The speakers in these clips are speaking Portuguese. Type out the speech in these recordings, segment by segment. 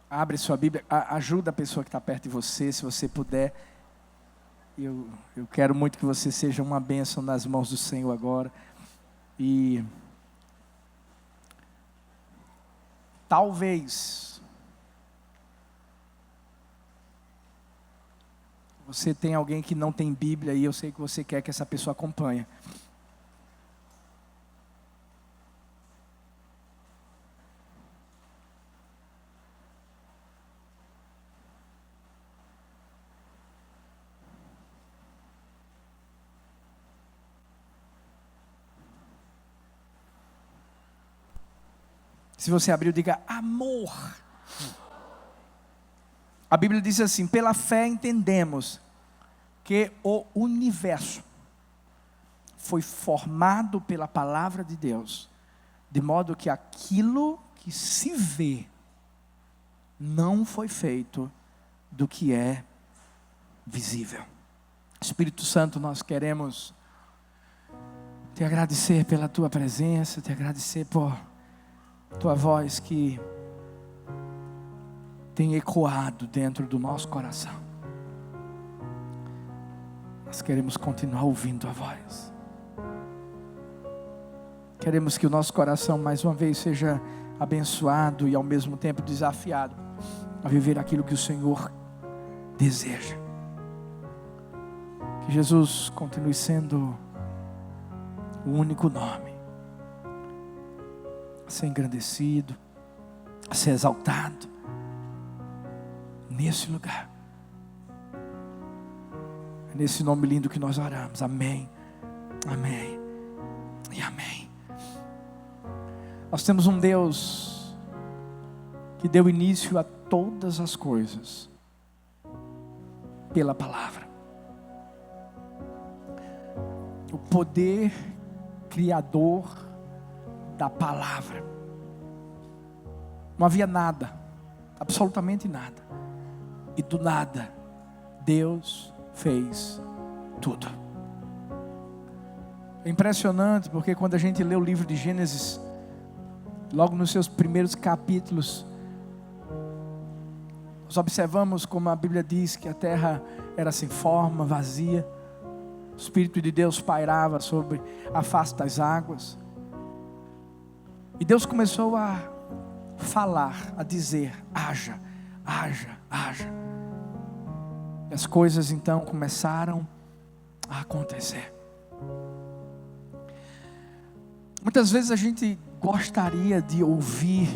Abre sua Bíblia, ajuda a pessoa que está perto de você, se você puder. Eu quero muito que você seja uma bênção nas mãos do Senhor agora. E talvez você tenha alguém que não tem Bíblia e eu sei que você quer que essa pessoa acompanhe. Se você abriu, diga amor. A Bíblia diz assim: pela fé entendemos que o universo foi formado pela palavra de Deus, de modo que aquilo que se vê não foi feito do que é visível. Espírito Santo, nós queremos te agradecer pela tua presença, te agradecer por tua voz que tem ecoado dentro do nosso coração. Nós queremos continuar ouvindo a voz. Queremos que o nosso coração mais uma vez seja abençoado e ao mesmo tempo desafiado a viver aquilo que o Senhor deseja. Que Jesus continue sendo o único nome a ser engrandecido, a ser exaltado nesse lugar. É nesse nome lindo que nós oramos. Amém, amém e amém. Nós temos um Deus que deu início a todas as coisas pela palavra. O poder criador da palavra. Não havia nada, absolutamente nada. E do nada, Deus fez tudo. É impressionante porque quando a gente lê o livro de Gênesis, logo nos seus primeiros capítulos, nós observamos como a Bíblia diz que a terra era sem forma, vazia. O Espírito de Deus pairava sobre a face das águas. E Deus começou a falar, a dizer: haja, haja, haja. E as coisas então começaram a acontecer. Muitas vezes a gente gostaria de ouvir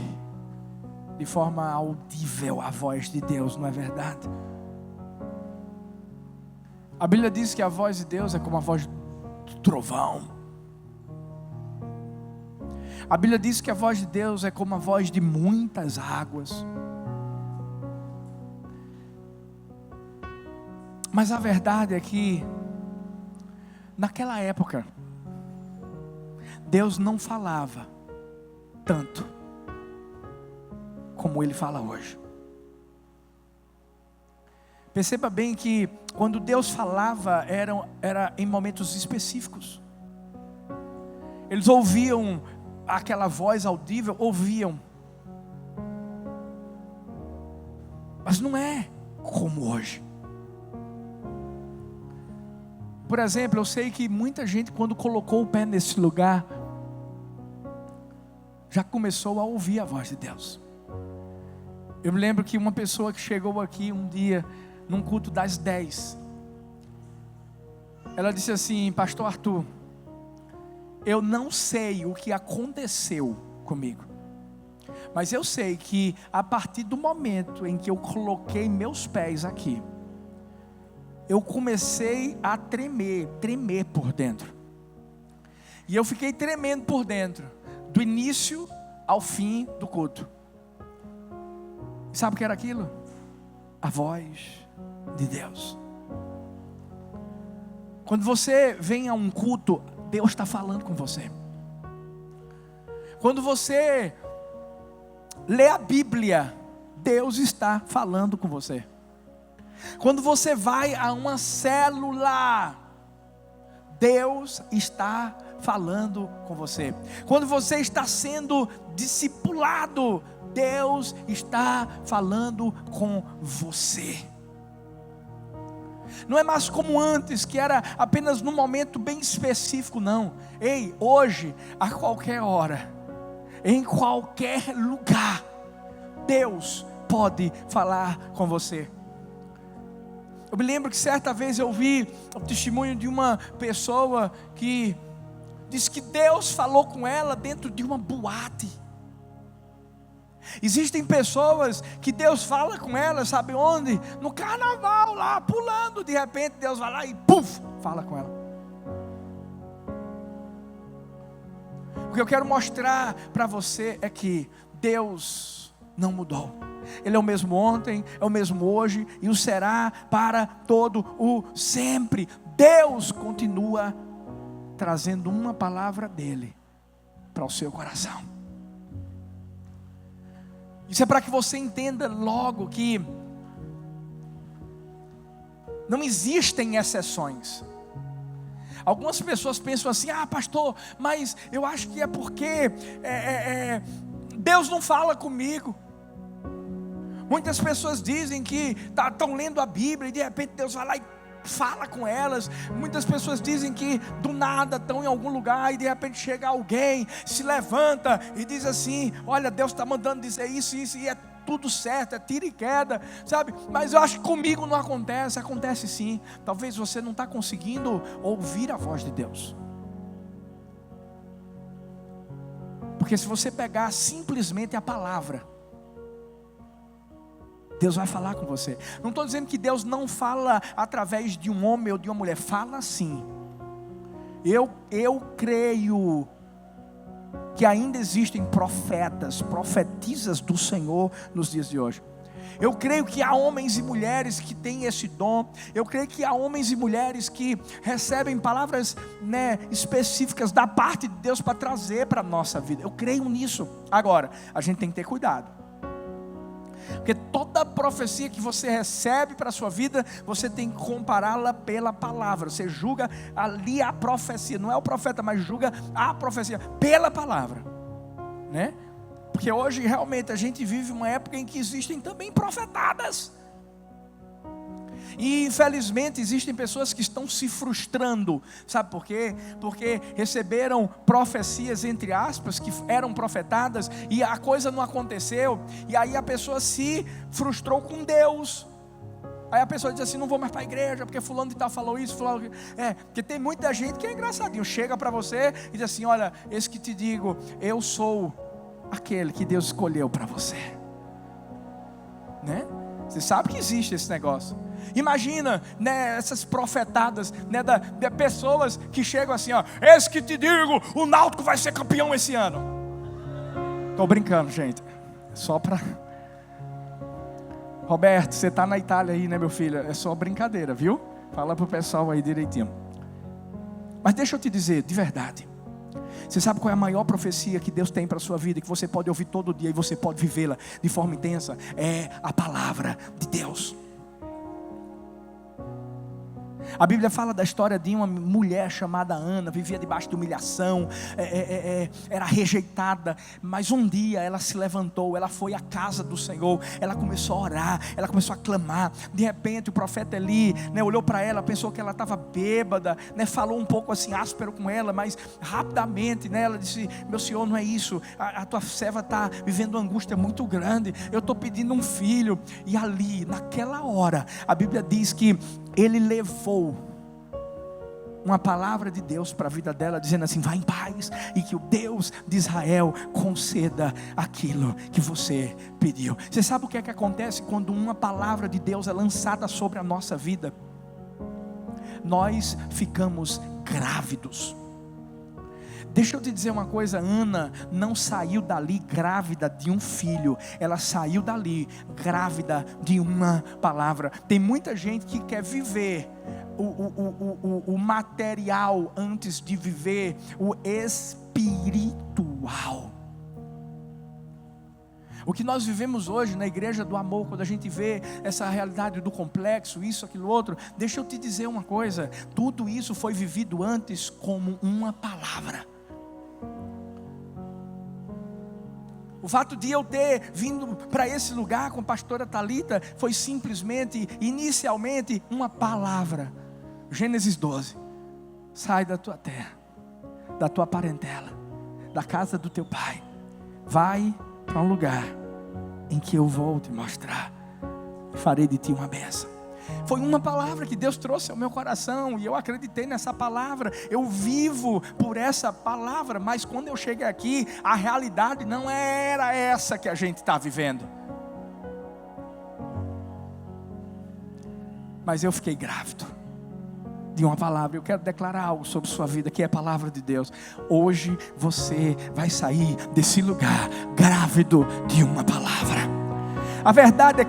de forma audível a voz de Deus, não é verdade? A Bíblia diz que a voz de Deus é como a voz do trovão. A Bíblia diz que a voz de Deus é como a voz de muitas águas. Mas a verdade é que, naquela época, Deus não falava tanto como Ele fala hoje. Perceba bem que quando Deus falava, era em momentos específicos. Eles ouviam aquela voz audível, ouviam. Mas não é como hoje. Por exemplo, eu sei que muita gente, quando colocou o pé nesse lugar, já começou a ouvir a voz de Deus. Eu me lembro que uma pessoa que chegou aqui um dia, num culto das 10, ela disse assim: pastor Arthur, eu não sei o que aconteceu comigo, mas eu sei que a partir do momento em que eu coloquei meus pés aqui, eu comecei a tremer por dentro. E eu fiquei tremendo por dentro, do início ao fim do culto. Sabe o que era aquilo? A voz de Deus. Quando você vem a um culto, Deus está falando com você. Quando você lê a Bíblia, Deus está falando com você. Quando você vai a uma célula, Deus está falando com você. Quando você está sendo discipulado, Deus está falando com você. Não é mais como antes, que era apenas num momento bem específico, não. Ei, hoje, a qualquer hora, em qualquer lugar, Deus pode falar com você. Eu me lembro que certa vez eu vi o testemunho de uma pessoa que disse que Deus falou com ela dentro de uma boate. Existem pessoas que Deus fala com elas, sabe onde? No carnaval, lá pulando, de repente Deus vai lá e puf, fala com ela. O que eu quero mostrar para você é que Deus não mudou. Ele é o mesmo ontem, é o mesmo hoje e o será para todo o sempre. Deus continua trazendo uma palavra dele para o seu coração. Isso é para que você entenda logo que não existem exceções. Algumas pessoas pensam assim: pastor, mas eu acho que é porque Deus não fala comigo. Muitas pessoas dizem que estão lendo a Bíblia e de repente Deus vai lá e fala com elas. Muitas pessoas dizem que do nada estão em algum lugar e de repente chega alguém, se levanta e diz assim: olha, Deus está mandando dizer isso e é tudo certo, é tiro e queda, sabe? Mas eu acho que comigo não acontece. Acontece sim. Talvez você não está conseguindo ouvir a voz de Deus. Porque se você pegar simplesmente a palavra, Deus vai falar com você. Não estou dizendo que Deus não fala através de um homem ou de uma mulher. Fala sim. Eu creio que ainda existem profetas, profetisas do Senhor nos dias de hoje. Eu creio que há homens e mulheres que têm esse dom. Eu creio que há homens e mulheres que recebem palavras, específicas da parte de Deus para trazer para a nossa vida. Eu creio nisso. Agora, a gente tem que ter cuidado. Porque toda profecia que você recebe para a sua vida, você tem que compará-la pela palavra. Você julga ali a profecia, não é o profeta, mas julga a profecia pela palavra, né? Porque hoje realmente a gente vive uma época em que existem também profetadas. E infelizmente existem pessoas que estão se frustrando. Sabe por quê? Porque receberam profecias, entre aspas, que eram profetadas e a coisa não aconteceu. E aí a pessoa se frustrou com Deus. Aí a pessoa diz assim: não vou mais para a igreja porque fulano de tal falou isso, fulano... porque tem muita gente que é engraçadinho. Chega para você e diz assim: olha, esse que te digo, eu sou aquele que Deus escolheu para você, né? Você sabe que existe esse negócio. Imagina, essas profetadas, de pessoas que chegam assim: eis que te digo, o Náutico vai ser campeão esse ano. Estou brincando, gente. Só para... Roberto, você está na Itália aí, né, meu filho? É só brincadeira, viu? Fala para o pessoal aí direitinho. Mas deixa eu te dizer, de verdade, você sabe qual é a maior profecia que Deus tem para a sua vida, que você pode ouvir todo dia e você pode vivê-la de forma intensa? É a palavra de Deus. A Bíblia fala da história de uma mulher chamada Ana, vivia debaixo de humilhação, era rejeitada, mas um dia ela se levantou, ela foi à casa do Senhor, ela começou a orar, ela começou a clamar. De repente o profeta Eli, olhou para ela, pensou que ela estava bêbada, falou um pouco assim áspero com ela, mas rapidamente ela disse: meu senhor, não é isso, a tua serva está vivendo uma angústia muito grande, eu estou pedindo um filho. E ali, naquela hora, a Bíblia diz que ele levou uma palavra de Deus para a vida dela, dizendo assim: vá em paz e que o Deus de Israel conceda aquilo que você pediu. Você sabe o que é que acontece quando uma palavra de Deus é lançada sobre a nossa vida? Nós ficamos grávidos. Deixa eu te dizer uma coisa: Ana não saiu dali grávida de um filho, ela saiu dali grávida de uma palavra. Tem muita gente que quer viver o material antes de viver o espiritual. O que nós vivemos hoje na igreja do amor, quando a gente vê essa realidade do complexo, isso, aquilo, outro, deixa eu te dizer uma coisa, tudo isso foi vivido antes como uma palavra. O fato de eu ter vindo para esse lugar com a pastora Thalita foi simplesmente, inicialmente, uma palavra. Gênesis 12. Sai da tua terra, da tua parentela, da casa do teu pai. Vai para um lugar em que eu vou te mostrar. Farei de ti uma bênção. Foi uma palavra que Deus trouxe ao meu coração, e eu acreditei nessa palavra, eu vivo por essa palavra, mas quando eu cheguei aqui, a realidade não era essa que a gente está vivendo. Mas eu fiquei grávido de uma palavra. Eu quero declarar algo sobre sua vida, que é a palavra de Deus. Hoje você vai sair desse lugar grávido de uma palavra. A verdade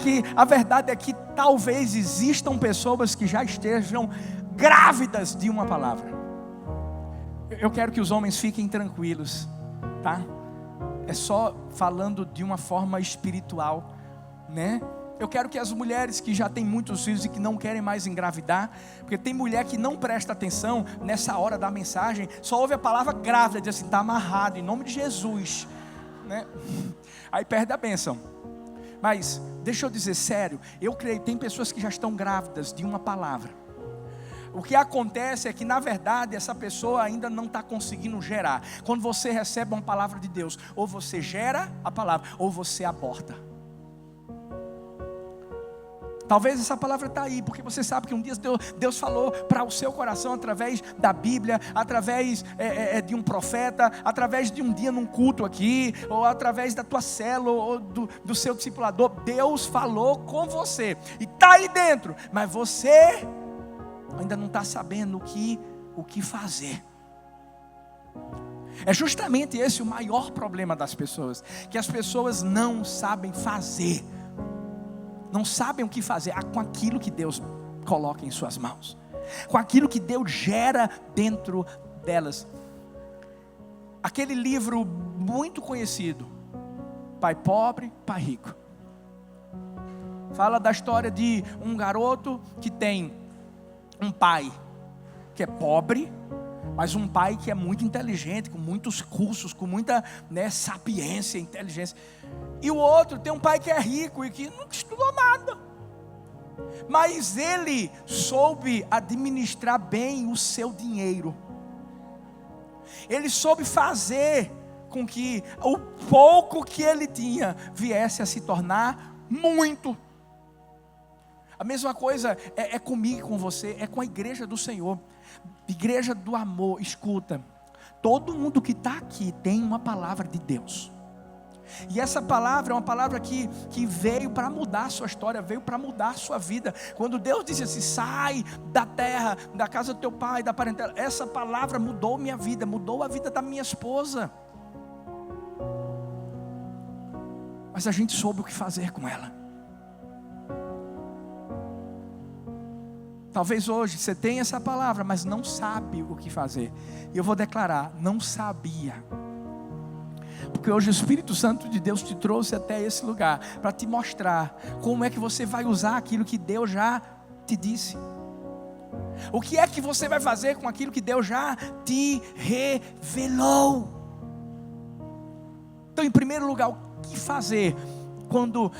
é que talvez existam pessoas que já estejam grávidas de uma palavra. Eu quero que os homens fiquem tranquilos, tá? É só falando de uma forma espiritual, né? Eu quero que as mulheres que já têm muitos filhos e que não querem mais engravidar, porque tem mulher que não presta atenção nessa hora da mensagem, só ouve a palavra grávida, diz assim, está amarrado, em nome de Jesus, né? Aí perde a bênção. Mas, deixa eu dizer sério, eu creio, tem pessoas que já estão grávidas de uma palavra. O que acontece é que, na verdade, essa pessoa ainda não está conseguindo gerar. Quando você recebe uma palavra de Deus, ou você gera a palavra, ou você aborta. Talvez essa palavra está aí, porque você sabe que um dia Deus falou para o seu coração através da Bíblia, através de um profeta, através de um dia num culto aqui, ou através da tua célula, ou do seu discipulador. Deus falou com você, e está aí dentro, mas você ainda não está sabendo o que fazer. É justamente esse o maior problema das pessoas, que as pessoas não sabem fazer. Não sabem o que fazer com aquilo que Deus coloca em suas mãos, com aquilo que Deus gera dentro delas. Aquele livro muito conhecido, Pai Pobre, Pai Rico, fala da história de um garoto que tem um pai que é pobre, mas um pai que é muito inteligente, com muitos cursos, com muita sapiência, inteligência. E o outro tem um pai que é rico e que não estudou nada, mas ele soube administrar bem o seu dinheiro. Ele soube fazer com que o pouco que ele tinha viesse a se tornar muito. A mesma coisa é comigo e com você, é com a igreja do Senhor, igreja do amor. Escuta, todo mundo que está aqui tem uma palavra de Deus. E essa palavra é uma palavra que veio para mudar a sua história, veio para mudar a sua vida. Quando Deus disse assim, sai da terra, da casa do teu pai, da parentela, essa palavra mudou minha vida, mudou a vida da minha esposa. Mas a gente soube o que fazer com ela. Talvez hoje você tenha essa palavra, mas não sabe o que fazer. E eu vou declarar, não sabia. Porque hoje o Espírito Santo de Deus te trouxe até esse lugar para te mostrar como é que você vai usar aquilo que Deus já te disse. O que é que você vai fazer com aquilo que Deus já te revelou? Então, em primeiro lugar, o que fazer quando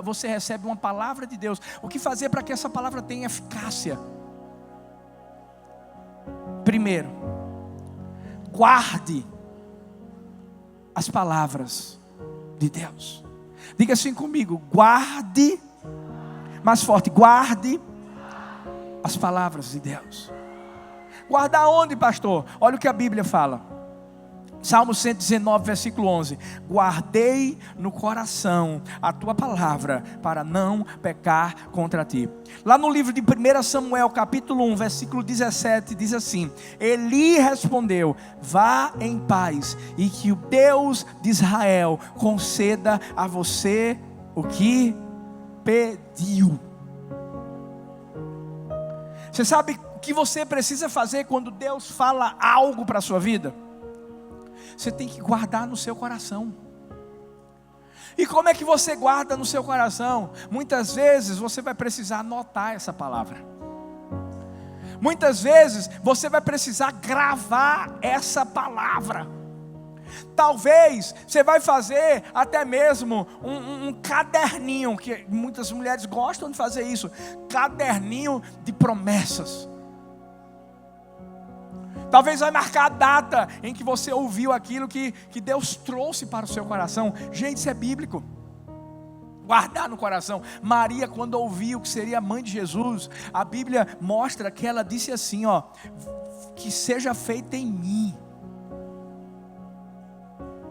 você recebe uma palavra de Deus? O que fazer para que essa palavra tenha eficácia? Primeiro, guarde as palavras de Deus. Diga assim comigo, guarde, mais forte, guarde as palavras de Deus. Guardar onde, pastor? Olha o que a Bíblia fala. Salmo 119, versículo 11. Guardei no coração a tua palavra, para não pecar contra ti. Lá no livro de 1 Samuel, capítulo 1, versículo 17, diz assim: Eli respondeu, vá em paz, e que o Deus de Israel conceda a você o que pediu. Você sabe o que você precisa fazer quando Deus fala algo para a sua vida? Você tem que guardar no seu coração. E como é que você guarda no seu coração? Muitas vezes você vai precisar anotar essa palavra. Muitas vezes você vai precisar gravar essa palavra. Talvez você vai fazer até mesmo um caderninho, que muitas mulheres gostam de fazer isso, caderninho de promessas. Talvez vai marcar a data em que você ouviu aquilo que Deus trouxe para o seu coração. Gente, isso é bíblico. Guardar no coração. Maria, quando ouviu que seria a mãe de Jesus, a Bíblia mostra que ela disse assim, que seja feita em mim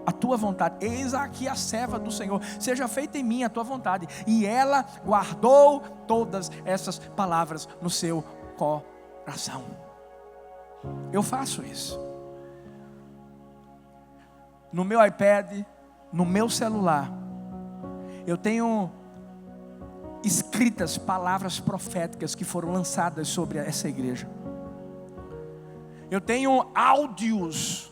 a tua vontade. Eis aqui a serva do Senhor, seja feita em mim a tua vontade. E ela guardou todas essas palavras no seu coração. Eu faço isso. No meu iPad, no meu celular, eu tenho escritas palavras proféticas que foram lançadas sobre essa igreja. Eu tenho áudios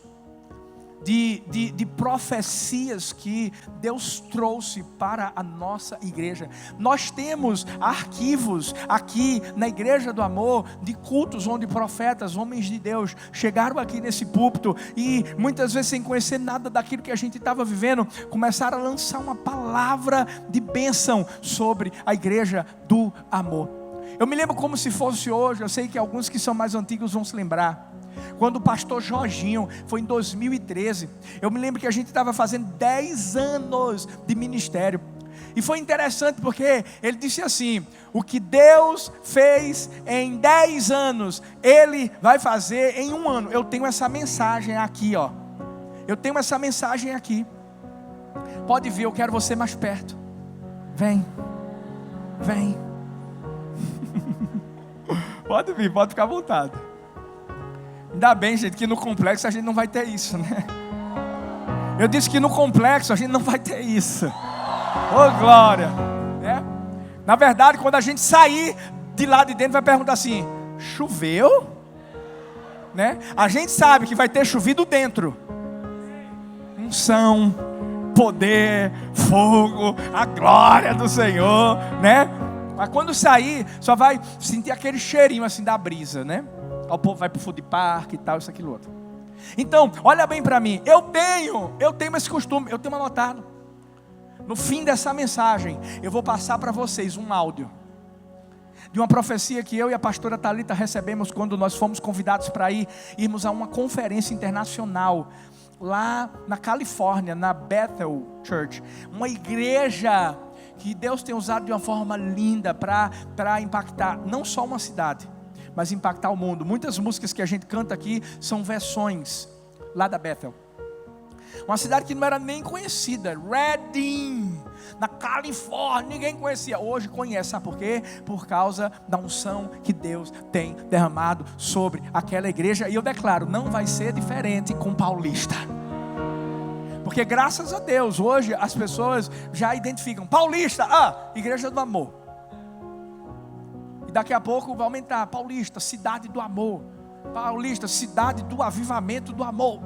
de profecias que Deus trouxe para a nossa igreja. Nós temos arquivos aqui na Igreja do Amor, de cultos onde profetas, homens de Deus, chegaram aqui nesse púlpito e muitas vezes sem conhecer nada daquilo que a gente estava vivendo, começaram a lançar uma palavra de bênção sobre a Igreja do Amor. Eu me lembro como se fosse hoje. Eu sei que alguns que são mais antigos vão se lembrar. Quando o pastor Jorginho, foi em 2013, eu me lembro que a gente estava fazendo 10 anos de ministério. E foi interessante porque ele disse assim: o que Deus fez em 10 anos, Ele vai fazer em 1 ano. Eu tenho essa mensagem aqui, eu tenho essa mensagem aqui. Pode vir, eu quero você mais perto. Vem. Pode vir, pode ficar à vontade. Ainda bem, gente, que no complexo a gente não vai ter isso, né? Eu disse que no complexo a gente não vai ter isso. Oh, glória, né? Na verdade, quando a gente sair de lá de dentro, vai perguntar assim: choveu? Né? A gente sabe que vai ter chovido dentro. Unção, poder, fogo, a glória do Senhor, né? Mas quando sair, só vai sentir aquele cheirinho assim da brisa, né? O povo vai para o food park e tal, isso, aquilo, outro. Então, olha bem para mim. Eu tenho esse costume, eu tenho anotado. No fim dessa mensagem, eu vou passar para vocês um áudio de uma profecia que eu e a pastora Thalita recebemos quando nós fomos convidados para irmos a uma conferência internacional lá na Califórnia, na Bethel Church, uma igreja que Deus tem usado de uma forma linda para impactar não só uma cidade, mas impactar o mundo. Muitas músicas que a gente canta aqui são versões lá da Bethel. Uma cidade que não era nem conhecida, Redding, na Califórnia, ninguém conhecia. Hoje conhece, sabe por quê? Por causa da unção que Deus tem derramado sobre aquela igreja. E eu declaro, não vai ser diferente com Paulista. Porque graças a Deus, hoje as pessoas já identificam Paulista, Igreja do Amor. E daqui a pouco vai aumentar, Paulista, cidade do amor. Paulista, cidade do avivamento do amor.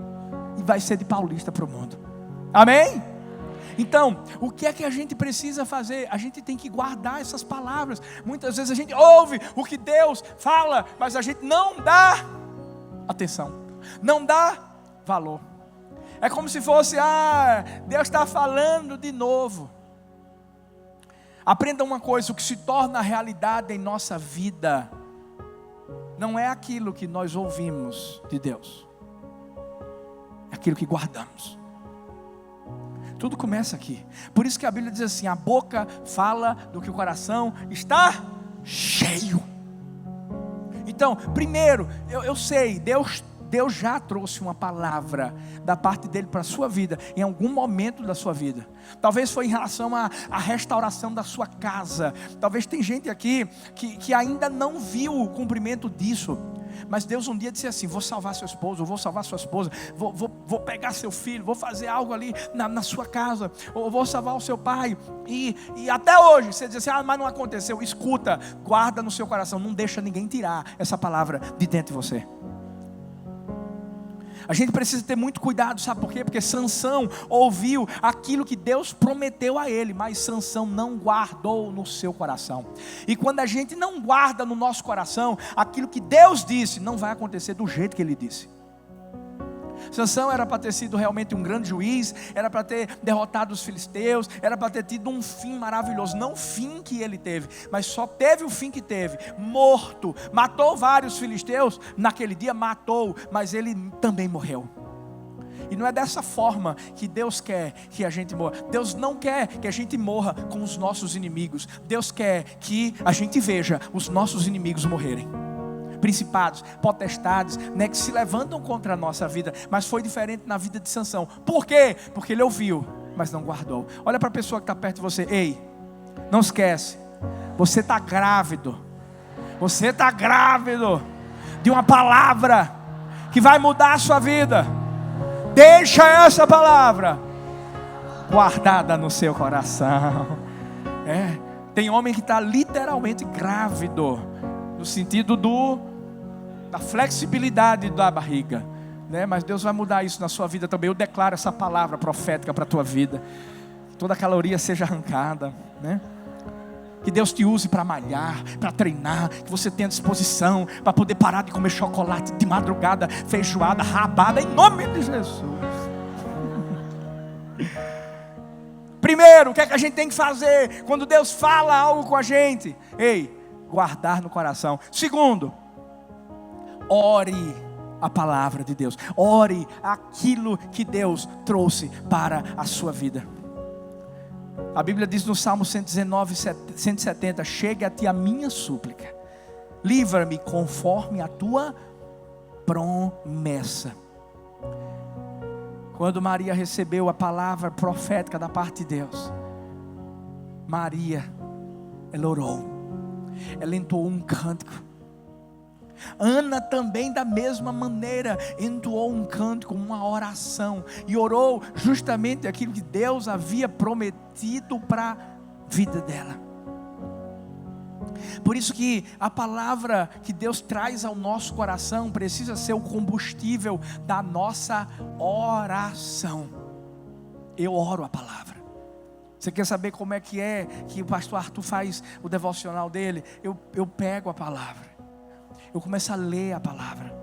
E vai ser de Paulista para o mundo. Amém? Então, o que é que a gente precisa fazer? A gente tem que guardar essas palavras. Muitas vezes a gente ouve o que Deus fala, mas a gente não dá atenção, não dá valor. É como se fosse, Deus está falando de novo. Aprenda uma coisa: o que se torna realidade em nossa vida não é aquilo que nós ouvimos de Deus, é aquilo que guardamos. Tudo começa aqui. Por isso que a Bíblia diz assim: a boca fala do que o coração está cheio. Então, primeiro, eu sei, Deus já trouxe uma palavra da parte dele para a sua vida, em algum momento da sua vida. Talvez foi em relação à restauração da sua casa. Talvez tem gente aqui que ainda não viu o cumprimento disso. Mas Deus um dia disse assim: vou salvar seu esposo, vou salvar sua esposa, vou pegar seu filho, vou fazer algo ali na sua casa, ou vou salvar o seu pai. E até hoje você diz assim: mas não aconteceu. Escuta, guarda no seu coração, não deixa ninguém tirar essa palavra de dentro de você. A gente precisa ter muito cuidado, sabe por quê? Porque Sansão ouviu aquilo que Deus prometeu a ele, mas Sansão não guardou no seu coração. E quando a gente não guarda no nosso coração aquilo que Deus disse, não vai acontecer do jeito que ele disse. Sansão era para ter sido realmente um grande juiz, era para ter derrotado os filisteus, era para ter tido um fim maravilhoso, não o fim que ele teve, mas só teve o fim que teve, morto. Matou vários filisteus, naquele dia matou, mas ele também morreu. E não é dessa forma que Deus quer que a gente morra. Deus não quer que a gente morra com os nossos inimigos. Deus quer que a gente veja os nossos inimigos morrerem. Principados, potestades, né, que se levantam contra a nossa vida. Mas foi diferente na vida de Sansão. Por quê? Porque ele ouviu, mas não guardou. Olha para a pessoa que está perto de você. Ei, não esquece, você está grávido. Você está grávido de uma palavra que vai mudar a sua vida. Deixa essa palavra guardada no seu coração. Tem homem que está literalmente grávido, no sentido da flexibilidade da barriga, né? Mas Deus vai mudar isso na sua vida também. Eu declaro essa palavra profética para a tua vida. Que toda a caloria seja arrancada, né? Que Deus te use para malhar, para treinar, que você tenha disposição para poder parar de comer chocolate de madrugada, feijoada, rabada, em nome de Jesus. Primeiro, o que é que a gente tem que fazer quando Deus fala algo com a gente? Guardar no coração. Segundo, ore a palavra de Deus. Ore aquilo que Deus trouxe para a sua vida. A Bíblia diz no Salmo 119, 170: chegue a ti a minha súplica, livra-me conforme a tua promessa. Quando Maria recebeu a palavra profética da parte de Deus, Maria, ela orou, ela entoou um cântico. Ana também da mesma maneira entoou um cântico, uma oração, e orou justamente aquilo que Deus havia prometido para a vida dela. Por isso que a palavra que Deus traz ao nosso coração precisa ser o combustível da nossa oração. Eu oro a palavra. Você quer saber como é que o pastor Arthur faz o devocional dele? Eu pego a palavra, eu começo a ler a palavra.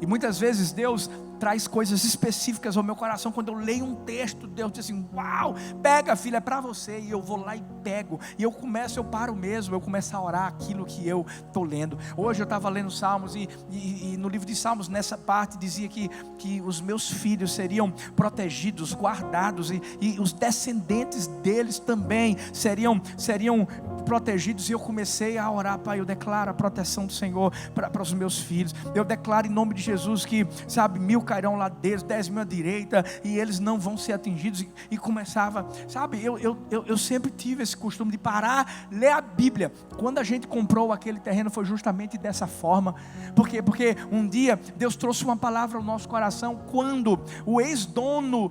E muitas vezes Deus traz coisas específicas ao meu coração. Quando eu leio um texto, Deus diz assim: uau, pega filha, é para você. E eu vou lá e pego, e eu paro mesmo, eu começo a orar aquilo que eu estou lendo. Hoje eu estava lendo Salmos, e no livro de Salmos, nessa parte dizia que os meus filhos seriam protegidos, guardados, e os descendentes deles também seriam protegidos. E eu comecei a orar: Pai, eu declaro a proteção do Senhor para os meus filhos. Eu declaro em nome de Jesus que, 1000 cairão lá deles, 10.000 à direita, e eles não vão ser atingidos. E começava, eu sempre tive esse costume de parar, ler a Bíblia. Quando a gente comprou aquele terreno, foi justamente dessa forma. Por quê? Porque um dia Deus trouxe uma palavra ao nosso coração, quando o ex-dono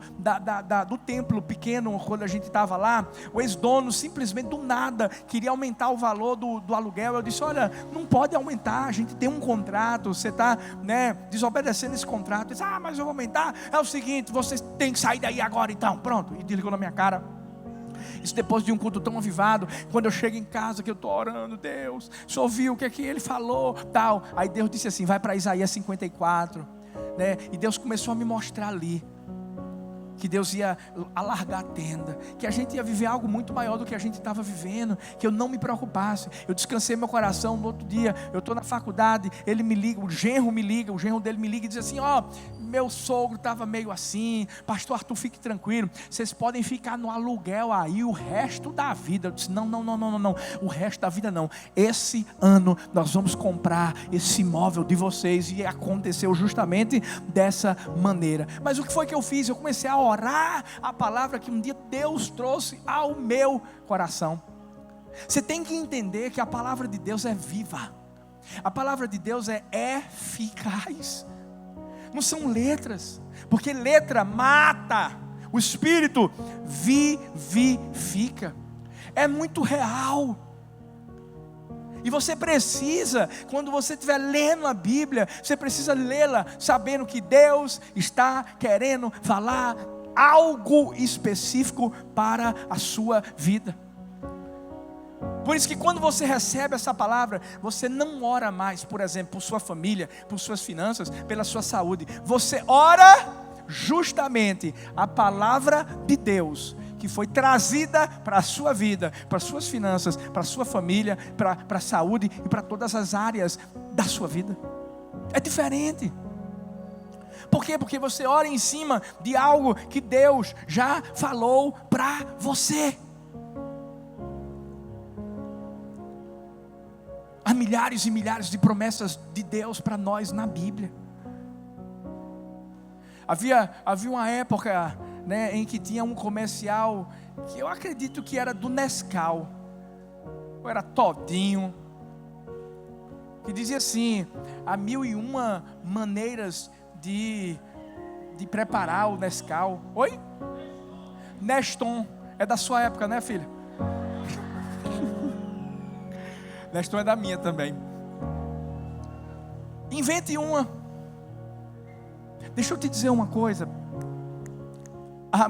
do templo pequeno, quando a gente estava lá, o ex-dono simplesmente do nada queria aumentar o valor do aluguel. Eu disse: olha, não pode aumentar, a gente tem um contrato, você está desobedecendo esse contrato. Ele disse: mas eu vou aumentar. É o seguinte, você tem que sair daí agora então. Pronto, e desligou na minha cara. Isso depois de um culto tão avivado. Quando eu chego em casa, que eu estou orando: Deus, o Senhor viu o que é que ele falou, tal. Aí Deus disse assim: vai para Isaías 54, né? E Deus começou a me mostrar ali que Deus ia alargar a tenda, que a gente ia viver algo muito maior do que a gente estava vivendo, que eu não me preocupasse. Eu descansei meu coração. No outro dia, eu estou na faculdade, ele me liga, o genro dele me liga e diz assim: meu sogro estava meio assim, pastor Arthur, fique tranquilo, vocês podem ficar no aluguel aí o resto da vida. Eu disse: não, o resto da vida não, esse ano nós vamos comprar esse imóvel de vocês. E aconteceu justamente dessa maneira. Mas o que foi que eu fiz? Eu comecei a orar a palavra que um dia Deus trouxe ao meu coração. Você tem que entender que a palavra de Deus é viva, a palavra de Deus é eficaz. Não são letras, porque letra mata, o Espírito vivifica. É muito real. E você precisa, quando você estiver lendo a Bíblia, você precisa lê-la sabendo que Deus está querendo falar algo específico para a sua vida. Por isso que quando você recebe essa palavra, você não ora mais, por exemplo, por sua família, por suas finanças, pela sua saúde. Você ora justamente a palavra de Deus, que foi trazida para a sua vida, para as suas finanças, para a sua família, para a saúde e para todas as áreas da sua vida. É diferente. Por quê? Porque você ora em cima de algo que Deus já falou para você. Há milhares e milhares de promessas de Deus para nós na Bíblia. Havia uma época, né, em que tinha um comercial que eu acredito que era do Nescau, ou era Todinho, que dizia assim: há 1001 maneiras de preparar o Nescau. Oi? Neston, é da sua época, né, filha? Neston é da minha também. Invente uma. Deixa eu te dizer uma coisa. Há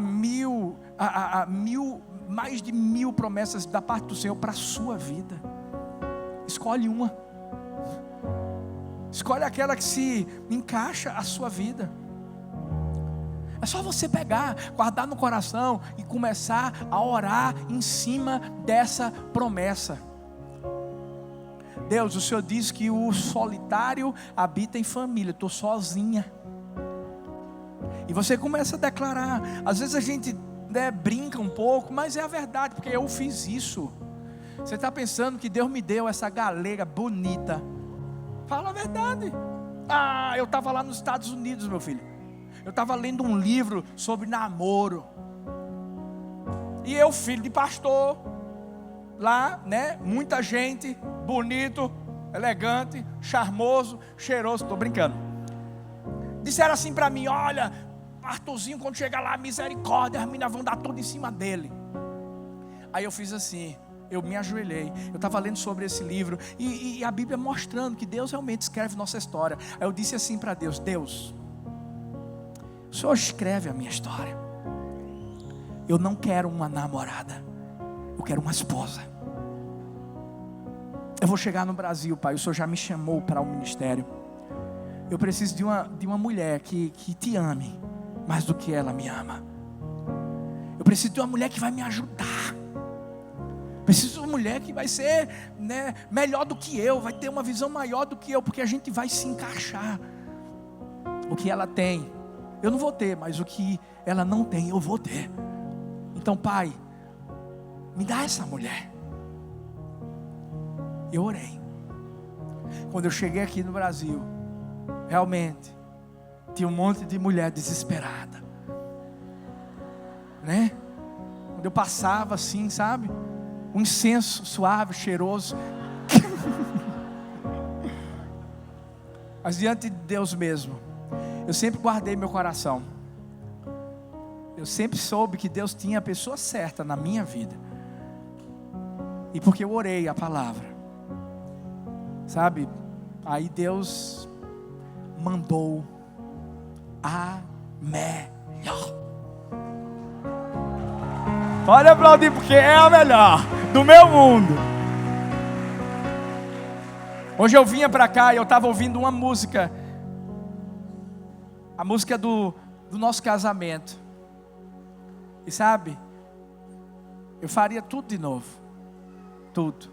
mais de 1000 promessas da parte do Senhor para a sua vida. Escolhe uma. Escolhe aquela que se encaixa à sua vida. É só você pegar, guardar no coração e começar a orar em cima dessa promessa. Deus, o Senhor diz que o solitário habita em família. Estou sozinha. E você começa a declarar. Às vezes a gente, né, brinca um pouco, mas é a verdade, porque eu fiz isso. Você está pensando que Deus me deu essa galega bonita? Fala a verdade. Eu estava lá nos Estados Unidos, meu filho. Eu estava lendo um livro sobre namoro. E eu, filho de pastor, lá, né, muita gente, bonito, elegante, charmoso, cheiroso. Estou brincando. Disseram assim para mim: olha, Arthurzinho, quando chegar lá, misericórdia, as meninas vão dar tudo em cima dele. Aí eu fiz assim, eu me ajoelhei. Eu estava lendo sobre esse livro e a Bíblia mostrando que Deus realmente escreve nossa história. Aí eu disse assim para Deus: Deus, o Senhor escreve a minha história. Eu não quero uma namorada, eu quero uma esposa. Eu vou chegar no Brasil, Pai, o Senhor já me chamou para o ministério. Eu preciso de uma mulher que te ame mais do que ela me ama. Eu preciso de uma mulher que vai me ajudar. Preciso de uma mulher que vai ser, né, melhor do que eu, vai ter uma visão maior do que eu, porque a gente vai se encaixar. O que ela tem, eu não vou ter, mas o que ela não tem, eu vou ter. Então, Pai, me dá essa mulher. Eu orei. Quando eu cheguei aqui no Brasil, realmente tinha um monte de mulher desesperada, né? Quando eu passava assim, sabe, um incenso suave, cheiroso. Mas diante de Deus mesmo, eu sempre guardei meu coração. Eu sempre soube que Deus tinha a pessoa certa na minha vida. E porque eu orei a palavra, sabe, aí Deus mandou a melhor. Pode aplaudir, porque é a melhor do meu mundo. Hoje eu vinha para cá e eu estava ouvindo uma música, a música do nosso casamento. E sabe, eu faria tudo de novo, tudo.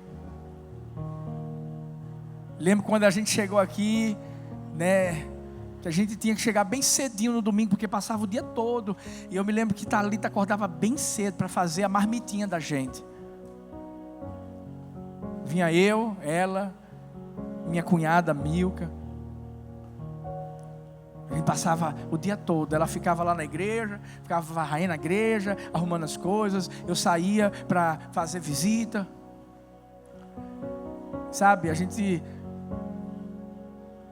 Lembro quando a gente chegou aqui, né, que a gente tinha que chegar bem cedinho no domingo, porque passava o dia todo. E eu me lembro que Thalita acordava bem cedo para fazer a marmitinha da gente. Vinha eu, ela, minha cunhada Milka. A gente passava o dia todo. Ela ficava lá na igreja, ficava varrendo a igreja, arrumando as coisas. Eu saía para fazer visita. Sabe, a gente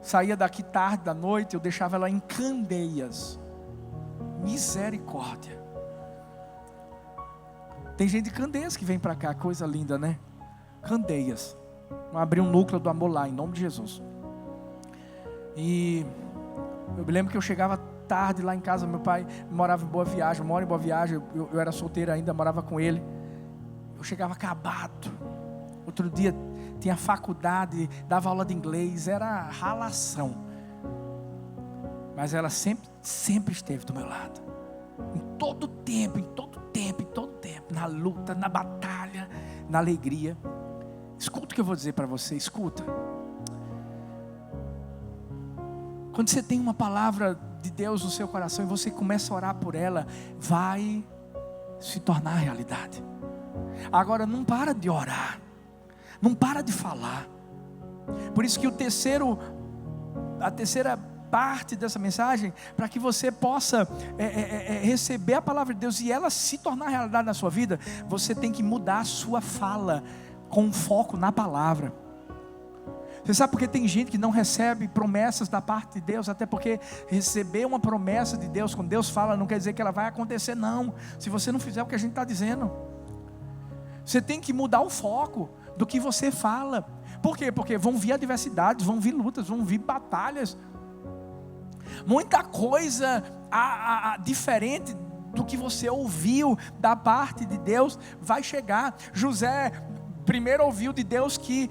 saía daqui tarde da noite, eu deixava ela em Candeias. Misericórdia. Tem gente de Candeias que vem para cá, coisa linda, né? Candeias. Vamos abrir um núcleo do amor lá, em nome de Jesus. E eu me lembro que eu chegava tarde lá em casa. Meu pai morava em Boa Viagem, eu moro em Boa Viagem, eu era solteiro ainda, morava com ele. Eu chegava acabado. Outro dia tinha faculdade, dava aula de inglês, era ralação. Mas ela sempre esteve do meu lado. Em todo tempo, na luta, na batalha, na alegria. Escuta o que eu vou dizer para você, escuta. Quando você tem uma palavra de Deus no seu coração e você começa a orar por ela, vai se tornar realidade. Agora não para de orar, não para de falar. Por isso que a terceira parte dessa mensagem, para que você possa receber a palavra de Deus e ela se tornar realidade na sua vida, você tem que mudar a sua fala com foco na palavra. Você sabe por que tem gente que não recebe promessas da parte de Deus? Até porque receber uma promessa de Deus, quando Deus fala, não quer dizer que ela vai acontecer, não. Se você não fizer o que a gente está dizendo, você tem que mudar o foco do que você fala. Por quê? Porque vão vir adversidades, vão vir lutas, vão vir batalhas. Muita coisa diferente do que você ouviu da parte de Deus vai chegar. José primeiro ouviu de Deus que,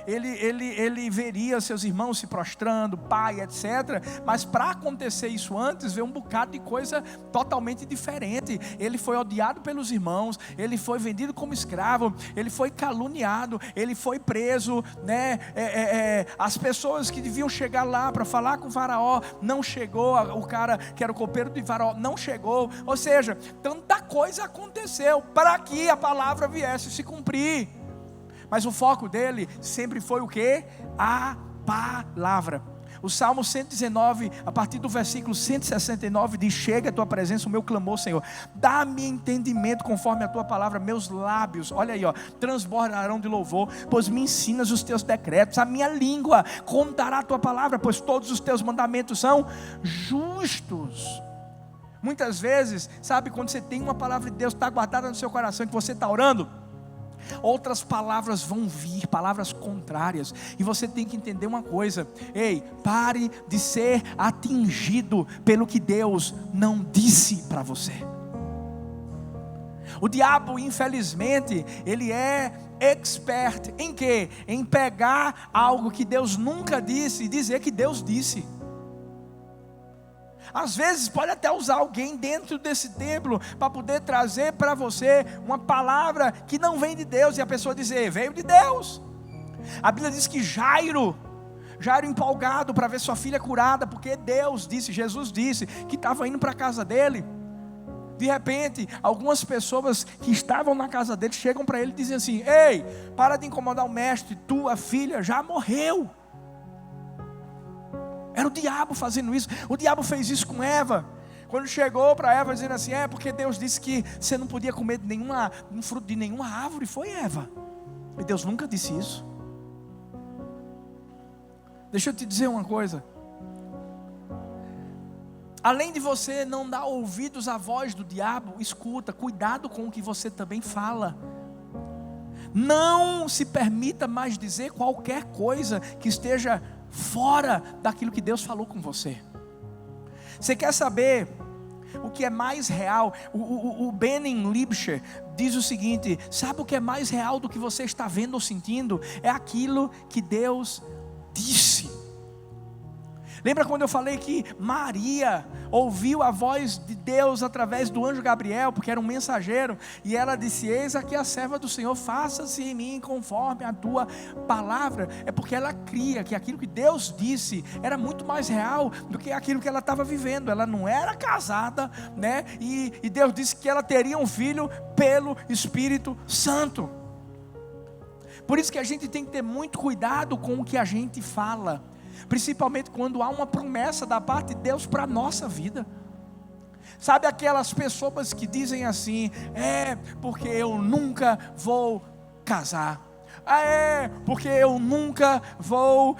ele veria seus irmãos se prostrando, pai, etc. Mas para acontecer isso antes, veio um bocado de coisa totalmente diferente. Ele foi odiado pelos irmãos, ele foi vendido como escravo, ele foi caluniado, ele foi preso, as pessoas que deviam chegar lá para falar com o faraó, não chegou. O cara que era o copeiro de faraó não chegou. Ou seja, tanta coisa aconteceu para que a palavra viesse se cumprir. Mas o foco dele sempre foi o quê? A palavra. O Salmo 119, a partir do versículo 169, diz: chega a tua presença, o meu clamor, Senhor. Dá-me entendimento conforme a tua palavra, meus lábios, olha aí, transbordarão de louvor, pois me ensinas os teus decretos. A minha língua contará a tua palavra, pois todos os teus mandamentos são justos. Muitas vezes, sabe, quando você tem uma palavra de Deus, está guardada no seu coração, que você está orando, outras palavras vão vir, palavras contrárias, e você tem que entender uma coisa: ei, pare de ser atingido pelo que Deus não disse para você. O diabo, infelizmente, ele é expert em quê? Em pegar algo que Deus nunca disse e dizer que Deus disse. Às vezes pode até usar alguém dentro desse templo para poder trazer para você uma palavra que não vem de Deus, e a pessoa dizer: veio de Deus. A Bíblia diz que Jairo empolgado para ver sua filha curada, porque Deus disse, Jesus disse que estava indo para a casa dele. De repente, algumas pessoas que estavam na casa dele chegam para ele e dizem assim: ei, para de incomodar o mestre, tua filha já morreu. Era o diabo fazendo isso. O diabo fez isso com Eva. Quando chegou para Eva dizendo assim: porque Deus disse que você não podia comer um fruto de nenhuma árvore. Foi Eva. E Deus nunca disse isso. Deixa eu te dizer uma coisa. Além de você não dar ouvidos à voz do diabo, escuta, cuidado com o que você também fala. Não se permita mais dizer qualquer coisa que esteja fora daquilo que Deus falou com você. Você quer saber o que é mais real? O Benin Libscher diz o seguinte: sabe o que é mais real do que você está vendo ou sentindo? É aquilo que Deus disse. Lembra quando eu falei que Maria ouviu a voz de Deus através do anjo Gabriel, porque era um mensageiro, e ela disse: eis aqui a serva do Senhor, faça-se em mim conforme a tua palavra. É porque ela cria que aquilo que Deus disse era muito mais real do que aquilo que ela estava vivendo. Ela não era casada, e Deus disse que ela teria um filho pelo Espírito Santo. Por isso que a gente tem que ter muito cuidado com o que a gente fala, principalmente quando há uma promessa da parte de Deus para a nossa vida. Sabe aquelas pessoas que dizem assim: porque eu nunca vou casar, porque eu nunca vou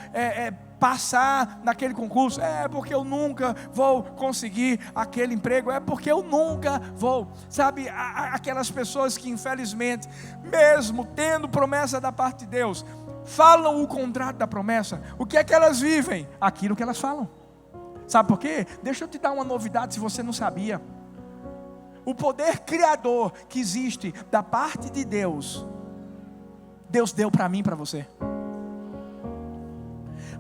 passar naquele concurso, é porque eu nunca vou conseguir aquele emprego, é porque eu nunca vou. Sabe, aquelas pessoas que infelizmente, mesmo tendo promessa da parte de Deus, falam o contrário da promessa. O que é que elas vivem? Aquilo que elas falam. Sabe por quê? Deixa eu te dar uma novidade se você não sabia. O poder criador que existe da parte de Deus, Deus deu para mim e para você.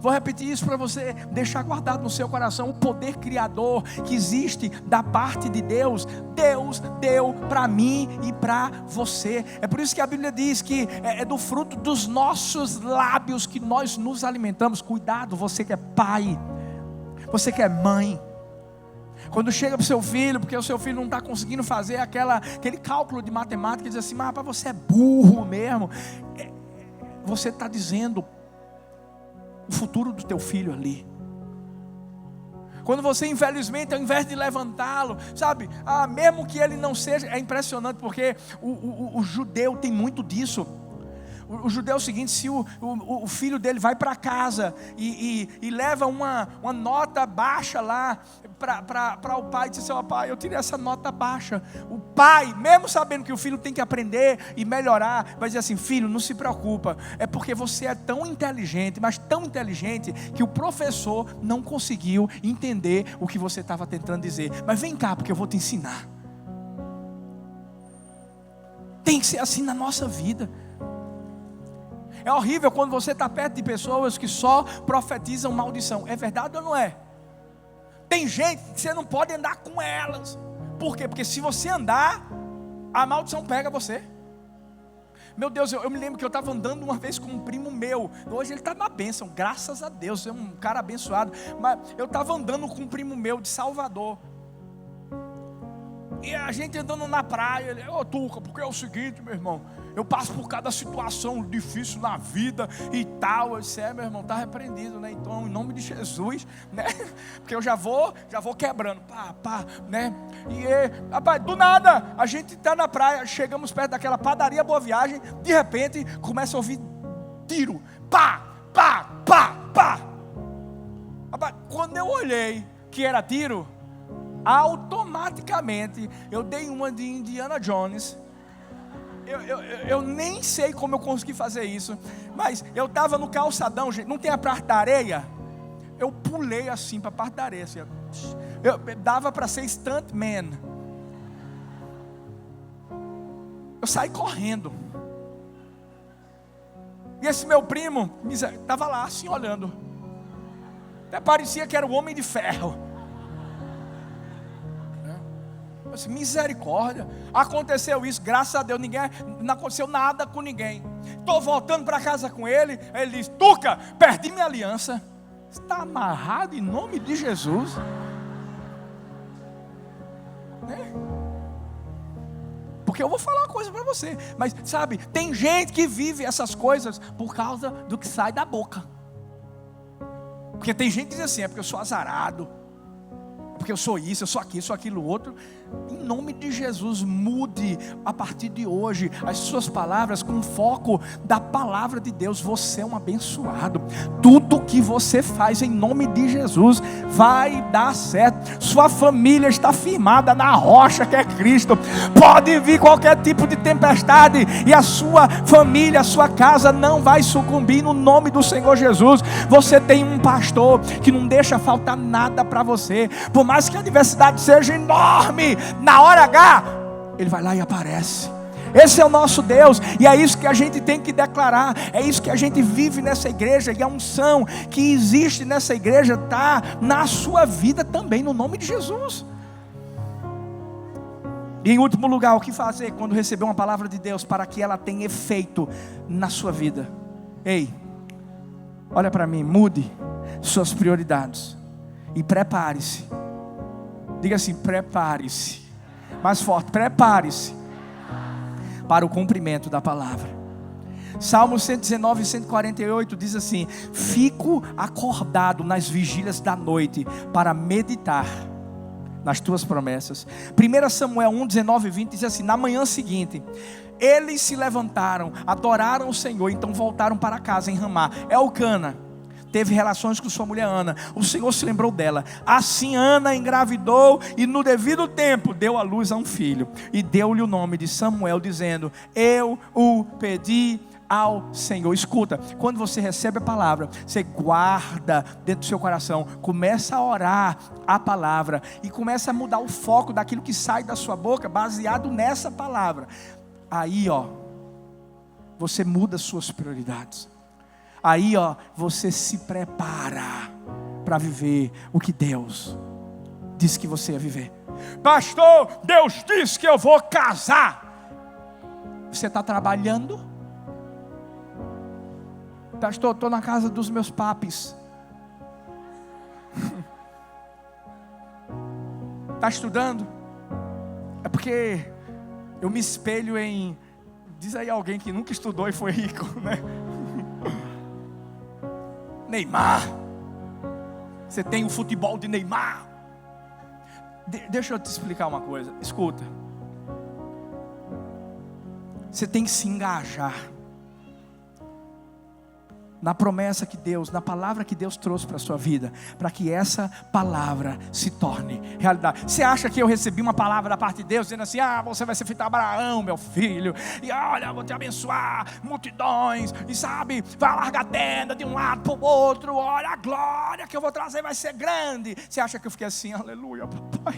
Vou repetir isso para você deixar guardado no seu coração. O poder criador que existe da parte de Deus, Deus deu para mim e para você. É por isso que a Bíblia diz que é do fruto dos nossos lábios que nós nos alimentamos. Cuidado, você que é pai, você que é mãe. Quando chega para o seu filho, porque o seu filho não está conseguindo fazer aquele cálculo de matemática, diz assim, mas você é burro mesmo. Você está dizendo o futuro do teu filho ali. Quando você, infelizmente, ao invés de levantá-lo, sabe, mesmo que ele não seja, é impressionante porque o judeu tem muito disso. O judeu é o seguinte: se o filho dele vai para casa e leva uma nota baixa lá para o pai, diz assim, ó pai, eu tirei essa nota baixa. O pai, mesmo sabendo que o filho tem que aprender e melhorar, vai dizer assim, filho, não se preocupa, é porque você é tão inteligente, mas tão inteligente, que o professor não conseguiu entender o que você estava tentando dizer, mas vem cá, porque eu vou te ensinar. Tem que ser assim na nossa vida. É horrível quando você está perto de pessoas que só profetizam maldição. É verdade ou não é? Tem gente que você não pode andar com elas. Por quê? Porque se você andar, a maldição pega você. Meu Deus, eu me lembro que eu estava andando uma vez com um primo meu. Hoje ele está na bênção, graças a Deus, é um cara abençoado. Mas eu estava andando com um primo meu de Salvador. E a gente andando na praia, ele, Tuca, porque é o seguinte, meu irmão, eu passo por cada situação difícil na vida e tal. Eu disse, meu irmão, está repreendido, né? Então, em nome de Jesus, né? Porque eu já vou quebrando, né? E, rapaz, do nada, a gente está na praia, chegamos perto daquela padaria Boa Viagem, de repente, começa a ouvir tiro, pá. Rapaz, quando eu olhei que era tiro, automaticamente eu dei uma de Indiana Jones. Eu nem sei como eu consegui fazer isso, mas eu estava no calçadão, gente, não tem a parte da areia? Eu pulei assim para a parte da areia, assim, eu dava para ser stuntman. Eu saí correndo. E esse meu primo estava lá assim olhando. Até parecia que era o Homem de Ferro. Misericórdia, aconteceu isso, graças a Deus, não aconteceu nada com ninguém. Estou voltando para casa com ele. Ele diz, Tuca, perdi minha aliança. Está amarrado em nome de Jesus, né? Porque eu vou falar uma coisa para você, mas sabe, tem gente que vive essas coisas por causa do que sai da boca. Porque tem gente que diz assim, é porque eu sou azarado, porque eu sou isso, eu sou aquilo, eu sou aquilo outro. Em nome de Jesus, mude a partir de hoje as suas palavras com foco da palavra de Deus. Você é um abençoado. Tudo que você faz em nome de Jesus vai dar certo. Sua família está firmada na rocha que é Cristo. Pode vir qualquer tipo de tempestade e a sua família, a sua casa não vai sucumbir no nome do Senhor Jesus. Você tem um pastor que não deixa faltar nada para você. Por mais que a adversidade seja enorme, na hora H, Ele vai lá e aparece. Esse é o nosso Deus, e é isso que a gente tem que declarar. É isso que a gente vive nessa igreja, e a unção que existe nessa igreja está na sua vida também, no nome de Jesus. E em último lugar, o que fazer quando receber uma palavra de Deus para que ela tenha efeito na sua vida? Ei, olha para mim, mude suas prioridades e prepare-se. Diga assim, prepare-se. Mais forte, prepare-se para o cumprimento da palavra. Salmo 119 e 148 diz assim: fico acordado nas vigílias da noite para meditar nas tuas promessas. 1 Samuel 1, 19 e 20 diz assim: na manhã seguinte, eles se levantaram, adoraram o Senhor, então voltaram para casa em Ramá. Elcana teve relações com sua mulher Ana. O Senhor se lembrou dela. Assim Ana engravidou e no devido tempo deu à luz a um filho. E deu-lhe o nome de Samuel, dizendo: eu o pedi ao Senhor. Escuta, quando você recebe a palavra, você guarda dentro do seu coração, começa a orar a palavra e começa a mudar o foco daquilo que sai da sua boca, baseado nessa palavra. Aí você muda suas prioridades. Aí você se prepara para viver o que Deus disse que você ia viver. Pastor, Deus disse que eu vou casar. Você está trabalhando? Pastor, estou na casa dos meus papis. Está estudando? É porque eu me espelho em... Diz aí alguém que nunca estudou e foi rico, né? Neymar. Você tem o futebol de Neymar. Deixa eu te explicar uma coisa. Escuta. Você tem que se engajar na promessa que Deus, na palavra que Deus trouxe para a sua vida, para que essa palavra se torne realidade. Você acha que eu recebi uma palavra da parte de Deus, dizendo assim: você vai ser feito Abraão, meu filho, e olha, vou te abençoar, multidões, e sabe, vai largar a tenda de um lado para o outro, olha a glória que eu vou trazer, vai ser grande. Você acha que eu fiquei assim: aleluia, papai,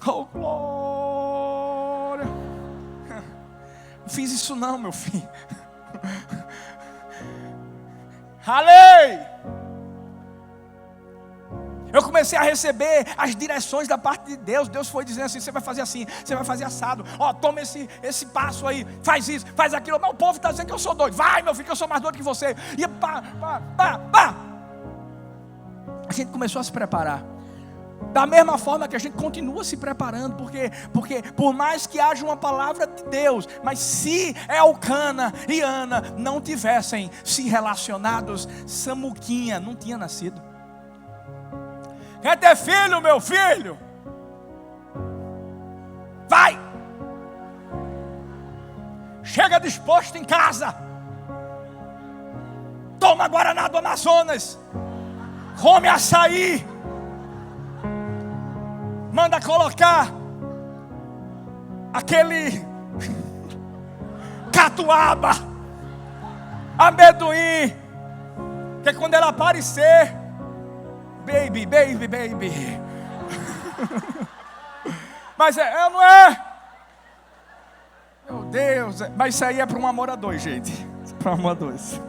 oh glória? Não fiz isso não, meu filho. Alei! Eu comecei a receber as direções da parte de Deus. Deus foi dizendo assim: você vai fazer assim, você vai fazer assado. Toma esse passo aí, faz isso, faz aquilo. Mas o povo está dizendo que eu sou doido. Vai, meu filho, que eu sou mais doido que você. E pá. A gente começou a se preparar. Da mesma forma que a gente continua se preparando, porque por mais que haja uma palavra de Deus, mas se Elcana e Ana não tivessem se relacionados, Samuquinha não tinha nascido. Quer ter filho, meu filho? Vai! Chega disposto em casa. Toma Guaraná do Amazonas. Come açaí. Manda colocar aquele catuaba, amendoim, que quando ela aparecer, baby. Mas não é? Meu Deus, mas isso aí é para um amor a dois, gente. Para um amor a dois.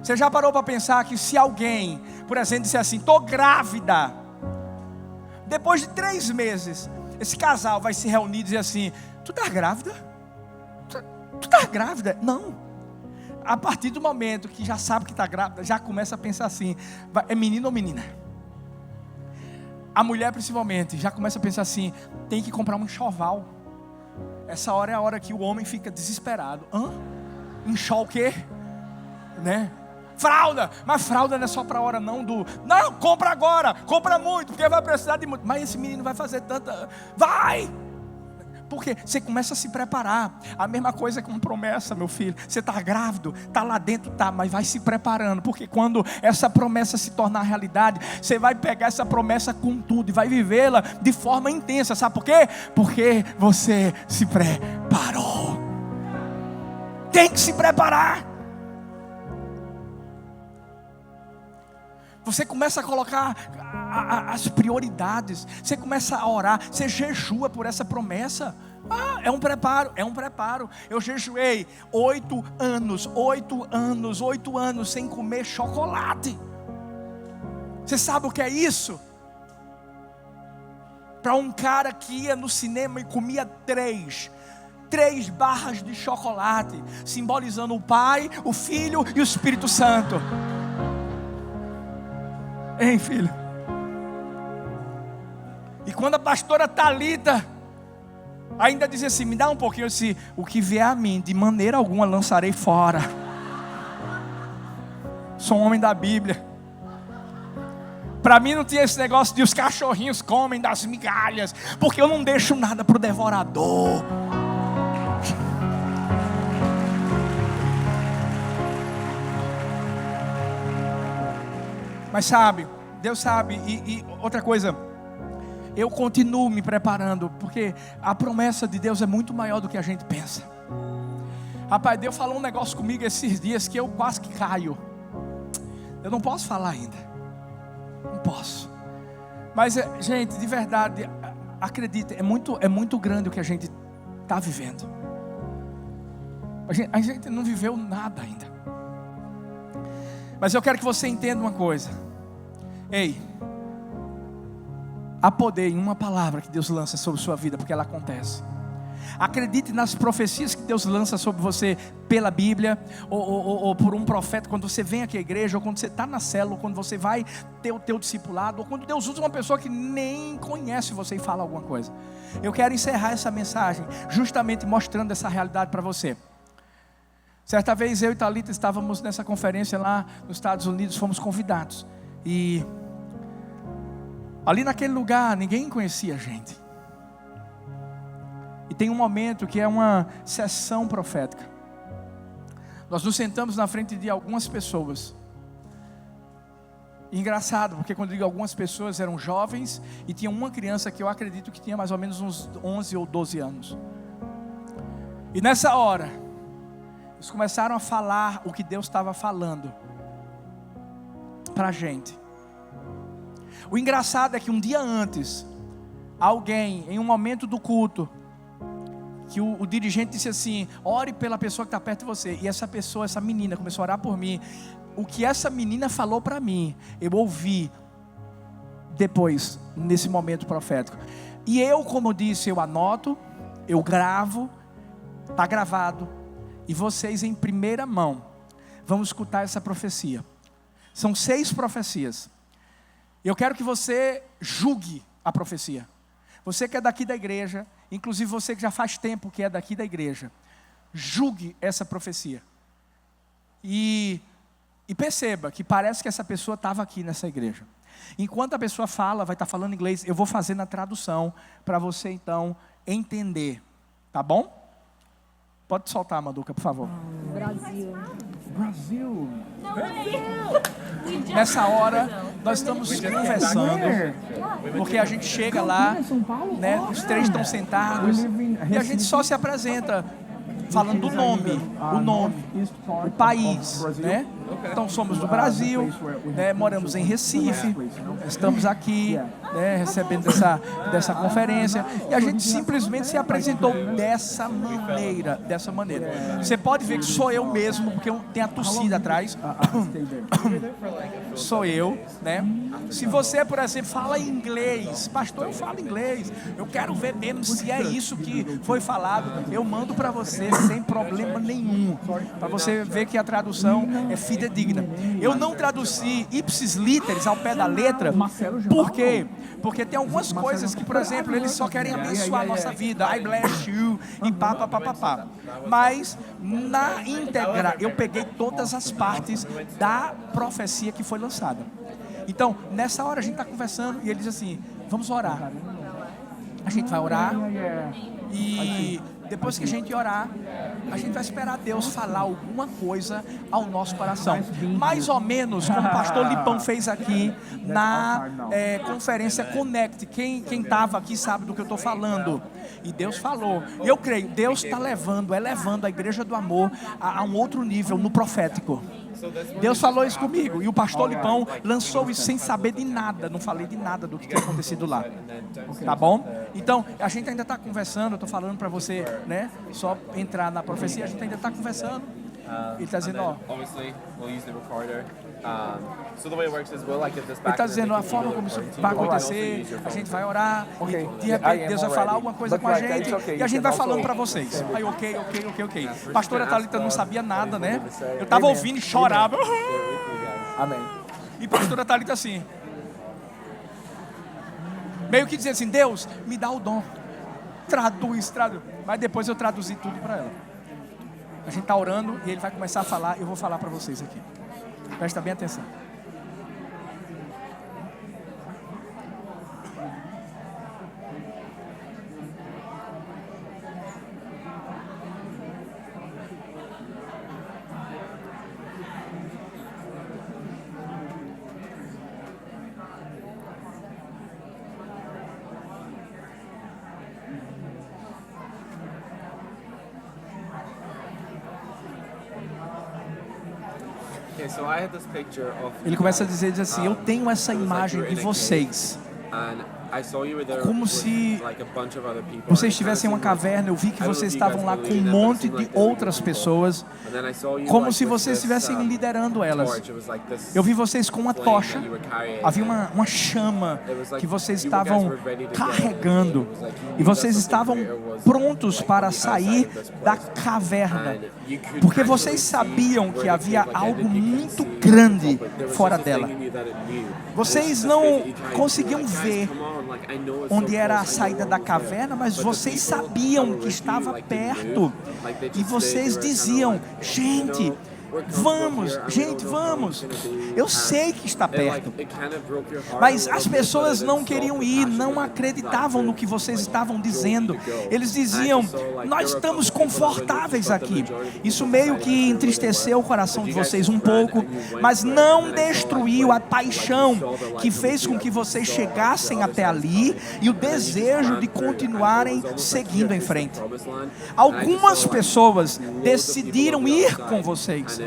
Você já parou para pensar que se alguém, por exemplo, disser assim: estou grávida, depois de 3 meses, esse casal vai se reunir e dizer assim: tu tá grávida? Tu tá grávida? Não. A partir do momento que já sabe que está grávida, já começa a pensar assim: é menino ou menina? A mulher principalmente já começa a pensar assim: tem que comprar um enxoval. Essa hora é a hora que o homem fica desesperado. Enxó o quê? Né? Fralda, mas fralda não é só para a hora não, compra agora, compra muito, porque vai precisar de muito. Mas esse menino vai fazer tanta, vai, porque você começa a se preparar. A mesma coisa com promessa, meu filho. Você está grávido, está lá dentro, mas vai se preparando, porque quando essa promessa se tornar realidade, você vai pegar essa promessa com tudo e vai vivê-la de forma intensa. Sabe por quê? Porque você se preparou. Tem que se preparar. Você começa a colocar as prioridades. Você começa a orar. Você jejua por essa promessa. É um preparo. Eu jejuei 8 anos sem comer chocolate. Você sabe o que é isso? Para um cara que ia no cinema e comia 3 barras de chocolate, simbolizando o Pai, o Filho e o Espírito Santo. Hein, filho? E quando a pastora Thalita ainda dizia assim: me dá um pouquinho, eu disse: o que vier a mim, de maneira alguma lançarei fora. Sou um homem da Bíblia. Para mim não tinha esse negócio de os cachorrinhos comem das migalhas, porque eu não deixo nada para o devorador. Mas sabe, Deus sabe, e outra coisa, eu continuo me preparando, porque a promessa de Deus é muito maior do que a gente pensa. Rapaz, Deus falou um negócio comigo esses dias que eu quase que caio. Eu não posso falar ainda, não posso. Mas, gente, de verdade, acredita, é muito grande o que a gente está vivendo. A gente não viveu nada ainda. Mas eu quero que você entenda uma coisa. Ei, há poder em uma palavra que Deus lança sobre sua vida, porque ela acontece. Acredite nas profecias que Deus lança sobre você pela Bíblia, ou por um profeta, quando você vem aqui à igreja, ou quando você está na célula, ou quando você vai ter o teu discipulado, ou quando Deus usa uma pessoa que nem conhece você e fala alguma coisa. Eu quero encerrar essa mensagem justamente mostrando essa realidade para você. Certa vez eu e Thalita estávamos nessa conferência lá nos Estados Unidos, fomos convidados, e ali naquele lugar ninguém conhecia a gente. E tem um momento que é uma sessão profética. Nós nos sentamos na frente de algumas pessoas. E engraçado, porque quando eu digo algumas pessoas, eram jovens, e tinha uma criança que eu acredito que tinha mais ou menos uns 11 ou 12 anos. E nessa hora, eles começaram a falar o que Deus estava falando para a gente. O engraçado é que um dia antes, alguém, em um momento do culto, que o dirigente disse assim: ore pela pessoa que está perto de você. E essa pessoa, essa menina, começou a orar por mim. O que essa menina falou para mim, eu ouvi depois, nesse momento profético. E eu, como disse, eu anoto, eu gravo, está gravado. E vocês, em primeira mão, vão escutar essa profecia. São 6 profecias. Eu quero que você julgue a profecia. Você que é daqui da igreja, inclusive você que já faz tempo que é daqui da igreja, julgue essa profecia. E perceba que parece que essa pessoa estava aqui nessa igreja. Enquanto a pessoa fala, vai estar falando inglês, eu vou fazer na tradução, para você então entender. Tá bom? Pode soltar, Manduca, por favor. Brasil. Nessa hora, nós estamos conversando, porque a gente chega lá, né, os 3 estão sentados, e a gente só se apresenta, falando do nome, o país, né? Então somos do Brasil, né? Moramos em Recife, estamos aqui, né, recebendo dessa conferência, e a gente simplesmente se apresentou dessa maneira. Você pode ver que sou eu mesmo, porque tem a tossida atrás. Sou eu, né? Se você, por exemplo, fala inglês, pastor, eu falo inglês, eu quero ver mesmo se é isso que foi falado, eu mando para você sem problema nenhum, para você ver que a tradução é fidedigna. Eu não traduzi ipsis literis ao pé da letra. Por quê? Porque tem algumas coisas que, por exemplo, eles só querem abençoar a nossa vida. I bless you e pá. Mas na íntegra eu peguei todas as partes da profecia que foi lançada. Então, nessa hora a gente está conversando e ele diz assim: vamos orar. A gente vai orar e depois que a gente orar, a gente vai esperar Deus falar alguma coisa ao nosso coração. Mais ou menos como o pastor Lipão fez aqui na conferência Connect. Quem estava aqui sabe do que eu estou falando. E Deus falou. E eu creio, Deus está elevando a Igreja do Amor a um outro nível no profético. Deus falou isso comigo. E o pastor Lipão lançou isso sem saber de nada. Não falei de nada do que tinha acontecido lá. Tá bom? Então, a gente ainda está conversando. Eu estou falando para você, né? Só entrar na profecia. A gente ainda está conversando. Ele está dizendo, ó. Ele está dizendo a forma como isso vai acontecer. A gente vai orar. E de repente Deus vai falar alguma coisa com a gente. E a gente vai falando para vocês. Aí, ok. Pastora Thalita não sabia nada, né? Eu estava ouvindo e chorava. Amém. E pastora Thalita assim. Meio que dizendo assim: Deus, me dá o dom. Traduz. Mas depois eu traduzi tudo para ela. A gente está orando e ele vai começar a falar. Eu vou falar para vocês aqui. Presta bem atenção. Ele começa a diz assim, eu tenho essa imagem de vocês. Como se vocês estivessem em uma caverna, eu vi que vocês estavam lá com um monte de outras pessoas, como se vocês estivessem liderando elas. Eu vi vocês com uma tocha, havia uma chama que vocês estavam carregando, e vocês estavam prontos para sair da caverna, porque vocês sabiam que havia algo muito grande fora dela. Vocês não conseguiam ver onde era a saída da caverna, mas vocês sabiam que estava perto, e vocês diziam, gente, vamos. Eu sei que está perto. Mas as pessoas não queriam ir, não acreditavam no que vocês estavam dizendo. Eles diziam, nós estamos confortáveis aqui. Isso meio que entristeceu o coração de vocês um pouco, mas não destruiu a paixão que fez com que vocês chegassem até ali e o desejo de continuarem seguindo em frente. Algumas pessoas decidiram ir com vocês,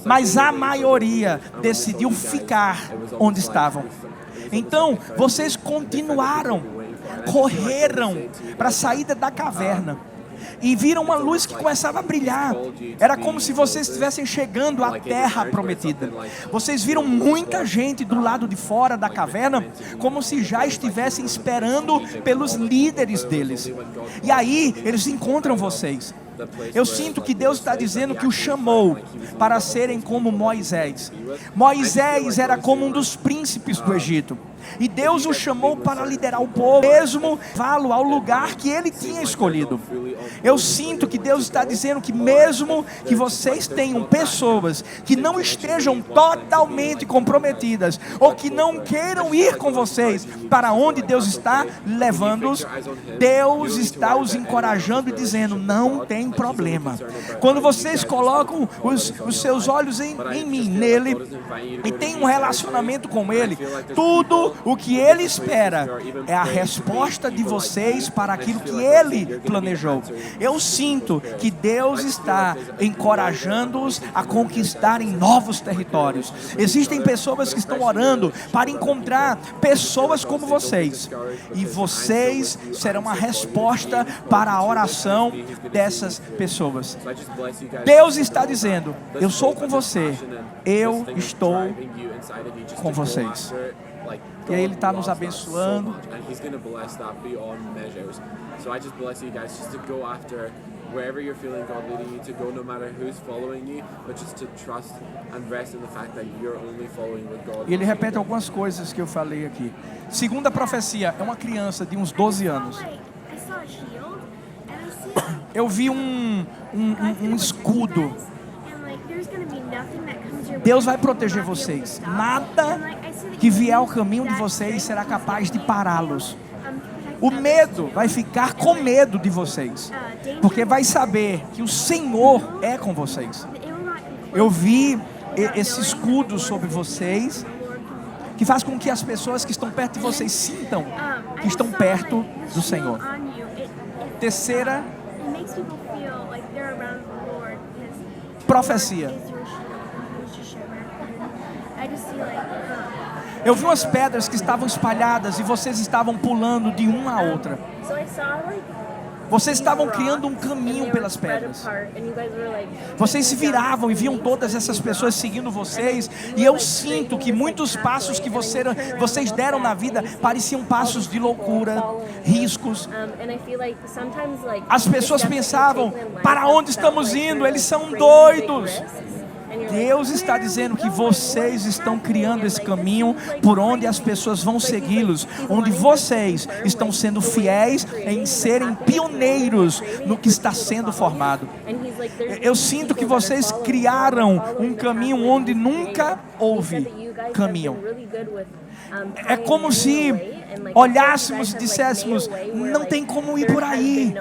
mas a maioria decidiu ficar onde estavam. Então, vocês continuaram, correram para a saída da caverna e viram uma luz que começava a brilhar. Era como se vocês estivessem chegando à terra prometida. Vocês viram muita gente do lado de fora da caverna, como se já estivessem esperando pelos líderes deles. E aí, eles encontram vocês. Eu sinto que Deus está dizendo que o chamou para serem como Moisés. Moisés era como um dos príncipes do Egito, e Deus o chamou para liderar o povo, mesmo levá-lo ao lugar que ele tinha escolhido. Eu sinto que Deus está dizendo que mesmo que vocês tenham pessoas que não estejam totalmente comprometidas, ou que não queiram ir com vocês para onde Deus está levando-os, Deus está os encorajando e dizendo, não tem problema. Quando vocês colocam os seus olhos em mim, nele, e tem um relacionamento com ele, tudo o que ele espera é a resposta de vocês para aquilo que ele planejou. Eu sinto que Deus está encorajando-os a conquistarem novos territórios. Existem pessoas que estão orando para encontrar pessoas como vocês, e vocês serão a resposta para a oração dessas pessoas. Deus está dizendo, eu sou com você, eu estou com vocês. E aí Ele está nos abençoando. Wherever you're feeling God leading you to go, no matter who's following you, but just to trust and rest in the fact that you're only following what God. E ele repete algumas coisas que eu falei aqui. Segunda profecia, é uma criança de uns 12 anos. Eu vi um escudo. Deus vai proteger vocês. Nada que vier ao caminho de vocês será capaz de pará-los. O medo vai ficar com medo de vocês, porque vai saber que o Senhor é com vocês. Eu vi esse escudo sobre vocês, que faz com que as pessoas que estão perto de vocês sintam que estão perto do Senhor. Terceira profecia. Eu vi umas pedras que estavam espalhadas e vocês estavam pulando de uma a outra. Vocês estavam criando um caminho pelas pedras. Vocês se viravam e viam todas essas pessoas seguindo vocês. E eu sinto que muitos passos que vocês deram na vida pareciam passos de loucura, riscos. As pessoas pensavam, para onde estamos indo? Eles são doidos. Deus está dizendo que vocês estão criando esse caminho por onde as pessoas vão segui-los, onde vocês estão sendo fiéis em serem pioneiros no que está sendo formado. Eu sinto que vocês criaram um caminho onde nunca houve caminho. É como se olhássemos e disséssemos, não tem como ir por aí.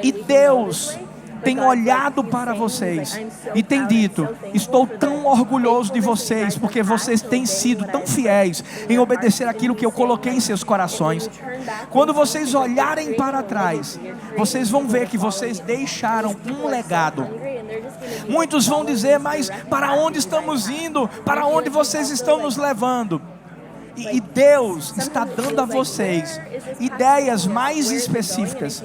E Deus tem olhado para vocês e tem dito, estou tão orgulhoso de vocês, porque vocês têm sido tão fiéis em obedecer aquilo que eu coloquei em seus corações. Quando vocês olharem para trás, vocês vão ver que vocês deixaram um legado. Muitos vão dizer, mas para onde estamos indo? Para onde vocês estão nos levando? E Deus está dando a vocês ideias mais específicas.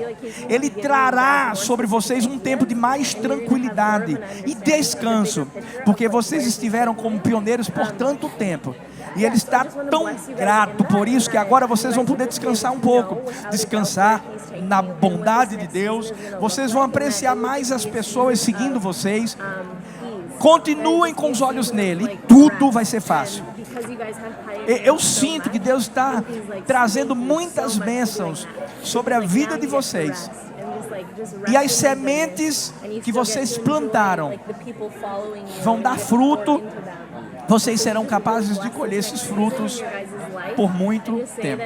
Ele trará sobre vocês um tempo de mais tranquilidade e descanso, porque vocês estiveram como pioneiros por tanto tempo. E Ele está tão grato por isso que agora vocês vão poder descansar um pouco. Descansar na bondade de Deus. Vocês vão apreciar mais as pessoas seguindo vocês. Continuem com os olhos nele e tudo vai ser fácil. Eu sinto que Deus está trazendo muitas bênçãos sobre a vida de vocês. E as sementes que vocês plantaram vão dar fruto. Vocês serão capazes de colher esses frutos por muito tempo.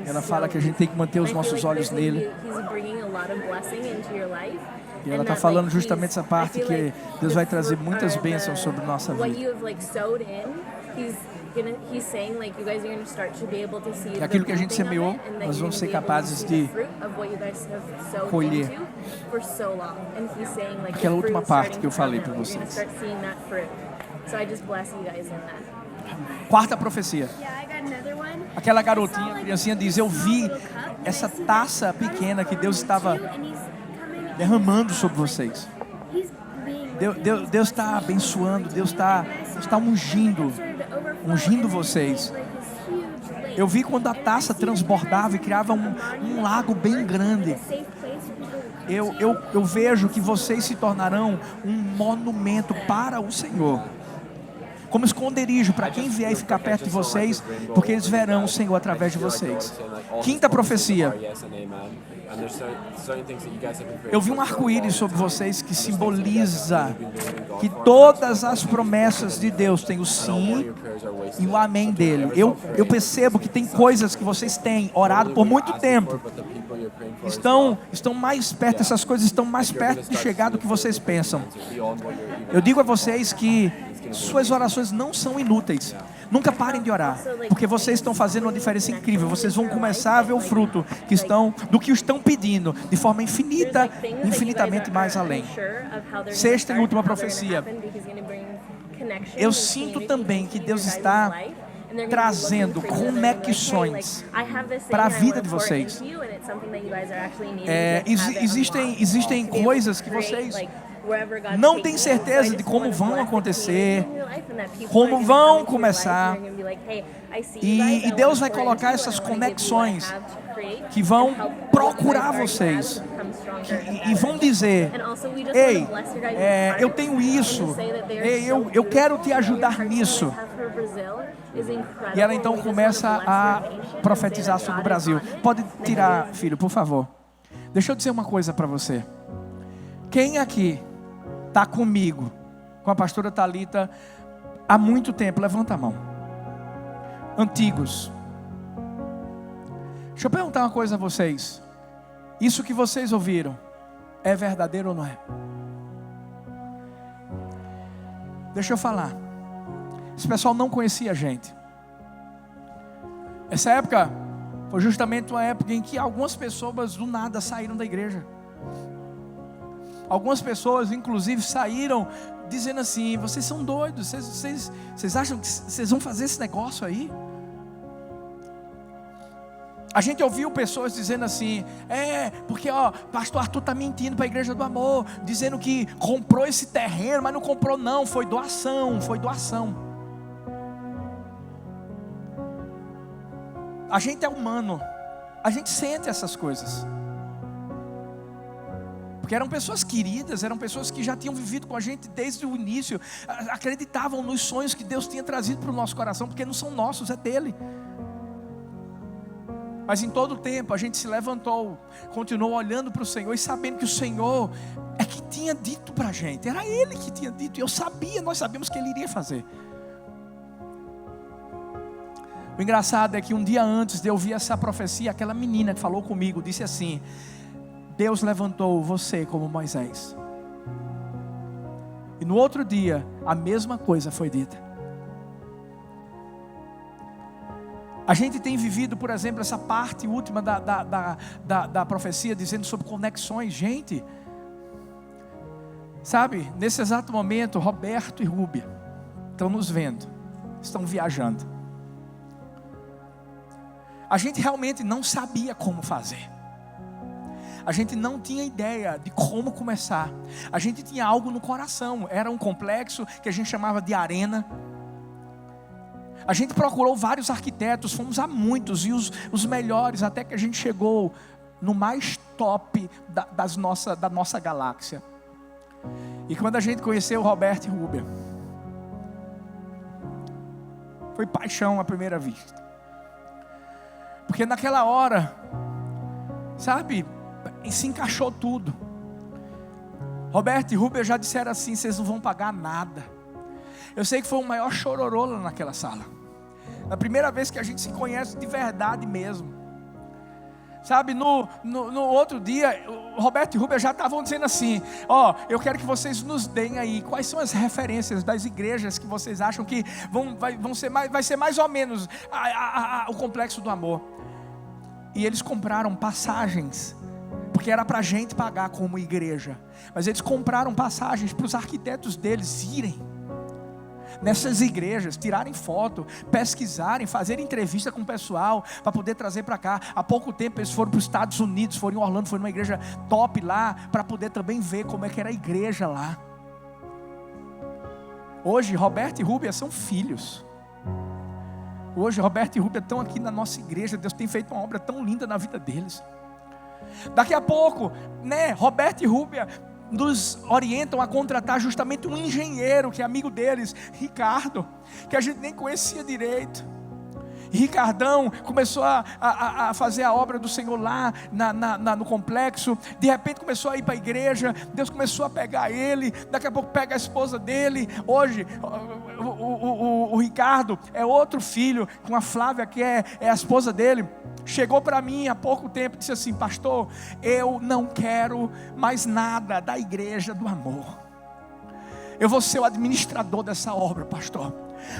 Ela fala que a gente tem que manter os nossos olhos nele. E ela está falando justamente essa parte que Deus vai trazer muitas bênçãos sobre nossa vida. E aquilo que a gente semeou, nós vamos ser capazes de colher. Aquela última parte que eu falei para vocês. Quarta profecia. Aquela garotinha, criancinha diz, eu vi essa taça pequena que Deus estava derramando sobre vocês. Deus está abençoando, Deus está ungindo vocês. Eu vi quando a taça transbordava e criava um lago bem grande. Eu vejo que vocês se tornarão um monumento para o Senhor, como esconderijo para quem vier e ficar perto de vocês, porque eles verão o Senhor através de vocês. Quinta profecia. Eu vi um arco-íris sobre vocês que simboliza que todas as promessas de Deus têm o sim e o amém dele. Eu percebo que tem coisas que vocês têm orado por muito tempo. Estão mais perto, essas coisas estão mais perto de chegar do que vocês pensam. Eu digo a vocês que suas orações não são inúteis. Nunca parem de orar, porque vocês estão fazendo uma diferença incrível. Vocês vão começar a ver o fruto do que estão pedindo, de forma infinitamente mais além. Sexta e última profecia. Eu sinto também que Deus está trazendo conexões para a vida de vocês. Existem coisas que vocês não têm certeza de como vão acontecer, como vão começar, e Deus vai colocar essas conexões que vão procurar vocês e vão dizer, ei, eu tenho isso, ei, eu quero te ajudar nisso. E ela então começa a profetizar sobre o Brasil. Pode tirar, filho, por favor. Deixa eu dizer uma coisa para você. Quem aqui está comigo, com a pastora Thalita, há muito tempo? Levanta a mão. Antigos. Deixa eu perguntar uma coisa a vocês. Isso que vocês ouviram é verdadeiro ou não é? Deixa eu falar. Esse pessoal não conhecia a gente. Essa época foi justamente uma época em que algumas pessoas do nada saíram da igreja. Algumas pessoas, inclusive, saíram dizendo assim: vocês são doidos, vocês acham que vocês vão fazer esse negócio aí? A gente ouviu pessoas dizendo assim: porque pastor Arthur está mentindo para a igreja do amor, dizendo que comprou esse terreno, mas não comprou não, foi doação. A gente é humano, a gente sente essas coisas. Porque eram pessoas queridas, eram pessoas que já tinham vivido com a gente desde o início, acreditavam nos sonhos que Deus tinha trazido para o nosso coração, porque não são nossos, é dele. Mas em todo o tempo a gente se levantou, continuou olhando para o Senhor e sabendo que o Senhor é que tinha dito para a gente, era Ele que tinha dito, e nós sabíamos que Ele iria fazer. O engraçado é que um dia antes de eu ouvir essa profecia, aquela menina que falou comigo disse assim: Deus levantou você como Moisés. E no outro dia, a mesma coisa foi dita. A gente tem vivido, por exemplo, essa parte última da profecia, dizendo sobre conexões. Gente, sabe, nesse exato momento, Roberto e Rúbia estão nos vendo, estão viajando. A gente realmente não sabia como fazer. A gente não tinha ideia de como começar. A gente tinha algo no coração. Era um complexo que a gente chamava de arena. A gente procurou vários arquitetos, fomos a muitos, e os melhores, até que a gente chegou no mais top da nossa galáxia. E quando a gente conheceu Roberto e Rúbia, foi paixão à primeira vista. Porque naquela hora, sabe, se encaixou tudo. Roberto e Rúbia já disseram assim: vocês não vão pagar nada. Eu sei que foi o maior chororô lá naquela sala. Na primeira vez que a gente se conhece de verdade mesmo. Sabe, no outro dia, Roberto e Rúbia já estavam dizendo assim: eu quero que vocês nos deem aí quais são as referências das igrejas que vocês acham que vai ser mais ou menos o complexo do amor. E eles compraram passagens, porque era para a gente pagar como igreja, mas eles compraram passagens para os arquitetos deles irem nessas igrejas, tirarem foto, pesquisarem, fazerem entrevista com o pessoal, para poder trazer para cá. Há pouco tempo eles foram para os Estados Unidos, foram em Orlando, foram numa igreja top lá, para poder também ver como é que era a igreja lá. Hoje, Roberto e Rúbia são filhos. Hoje, Roberto e Rúbia estão aqui na nossa igreja. Deus tem feito uma obra tão linda na vida deles. Daqui a pouco, Roberto e Rúbia nos orientam a contratar justamente um engenheiro que é amigo deles, Ricardo, que a gente nem conhecia direito. E Ricardão começou a fazer a obra do Senhor lá no complexo. De repente começou a ir para a igreja. Deus começou a pegar ele. Daqui a pouco pega a esposa dele. Hoje o Ricardo é outro filho, com a Flávia, que é a esposa dele. Chegou para mim há pouco tempo e disse assim: pastor, eu não quero mais nada da igreja do amor. Eu vou ser o administrador dessa obra, pastor.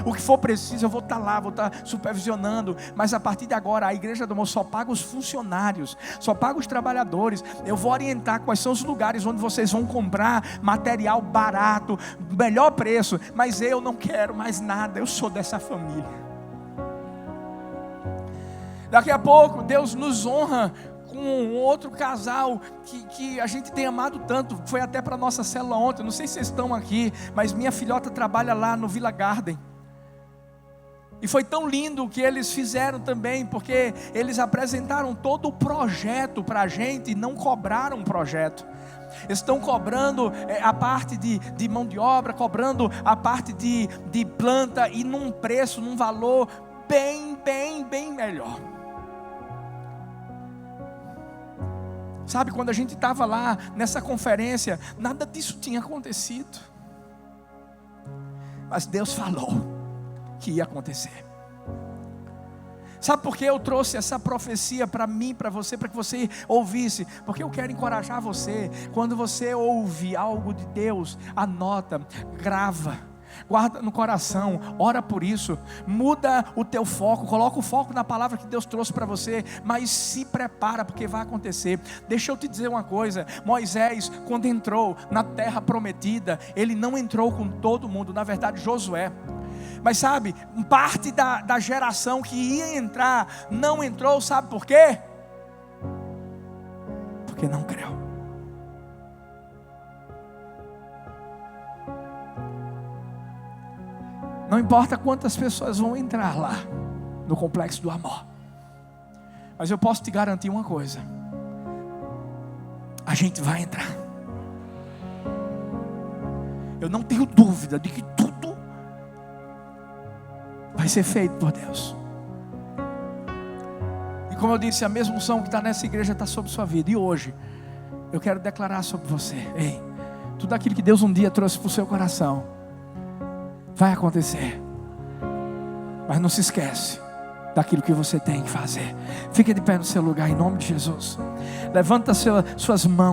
O que for preciso eu vou estar lá, vou estar supervisionando. Mas a partir de agora a igreja do amor só paga os funcionários, só paga os trabalhadores. Eu vou orientar quais são os lugares onde vocês vão comprar material barato, melhor preço. Mas eu não quero mais nada, eu sou dessa família. Daqui a pouco Deus nos honra com um outro casal que a gente tem amado tanto. Foi até para a nossa célula ontem. Não sei se vocês estão aqui, mas minha filhota trabalha lá no Villa Garden. E foi tão lindo o que eles fizeram também, porque eles apresentaram todo o projeto para a gente e não cobraram um projeto. Eles estão cobrando a parte de mão de obra, cobrando a parte de planta, e num preço, num valor bem melhor. Sabe, quando a gente estava lá nessa conferência, nada disso tinha acontecido. Mas Deus falou que ia acontecer. Sabe por que eu trouxe essa profecia para mim, para você, para que você ouvisse? Porque eu quero encorajar você. Quando você ouve algo de Deus, anota, grava, guarda no coração, ora por isso, muda o teu foco, coloca o foco na palavra que Deus trouxe para você, mas se prepara, porque vai acontecer. Deixa eu te dizer uma coisa: Moisés, quando entrou na terra prometida, ele não entrou com todo mundo, na verdade Josué. Mas sabe, parte da geração que ia entrar, não entrou, sabe por quê? Porque não creu. Não importa quantas pessoas vão entrar lá no complexo do amor, mas eu posso te garantir uma coisa: a gente vai entrar. Eu não tenho dúvida de que tudo vai ser feito por Deus. E como eu disse, a mesma unção que está nessa igreja está sobre sua vida. E hoje eu quero declarar sobre você: ei, tudo aquilo que Deus um dia trouxe para o seu coração vai acontecer. Mas não se esquece daquilo que você tem que fazer. Fique de pé no seu lugar, em nome de Jesus. Levanta suas mãos.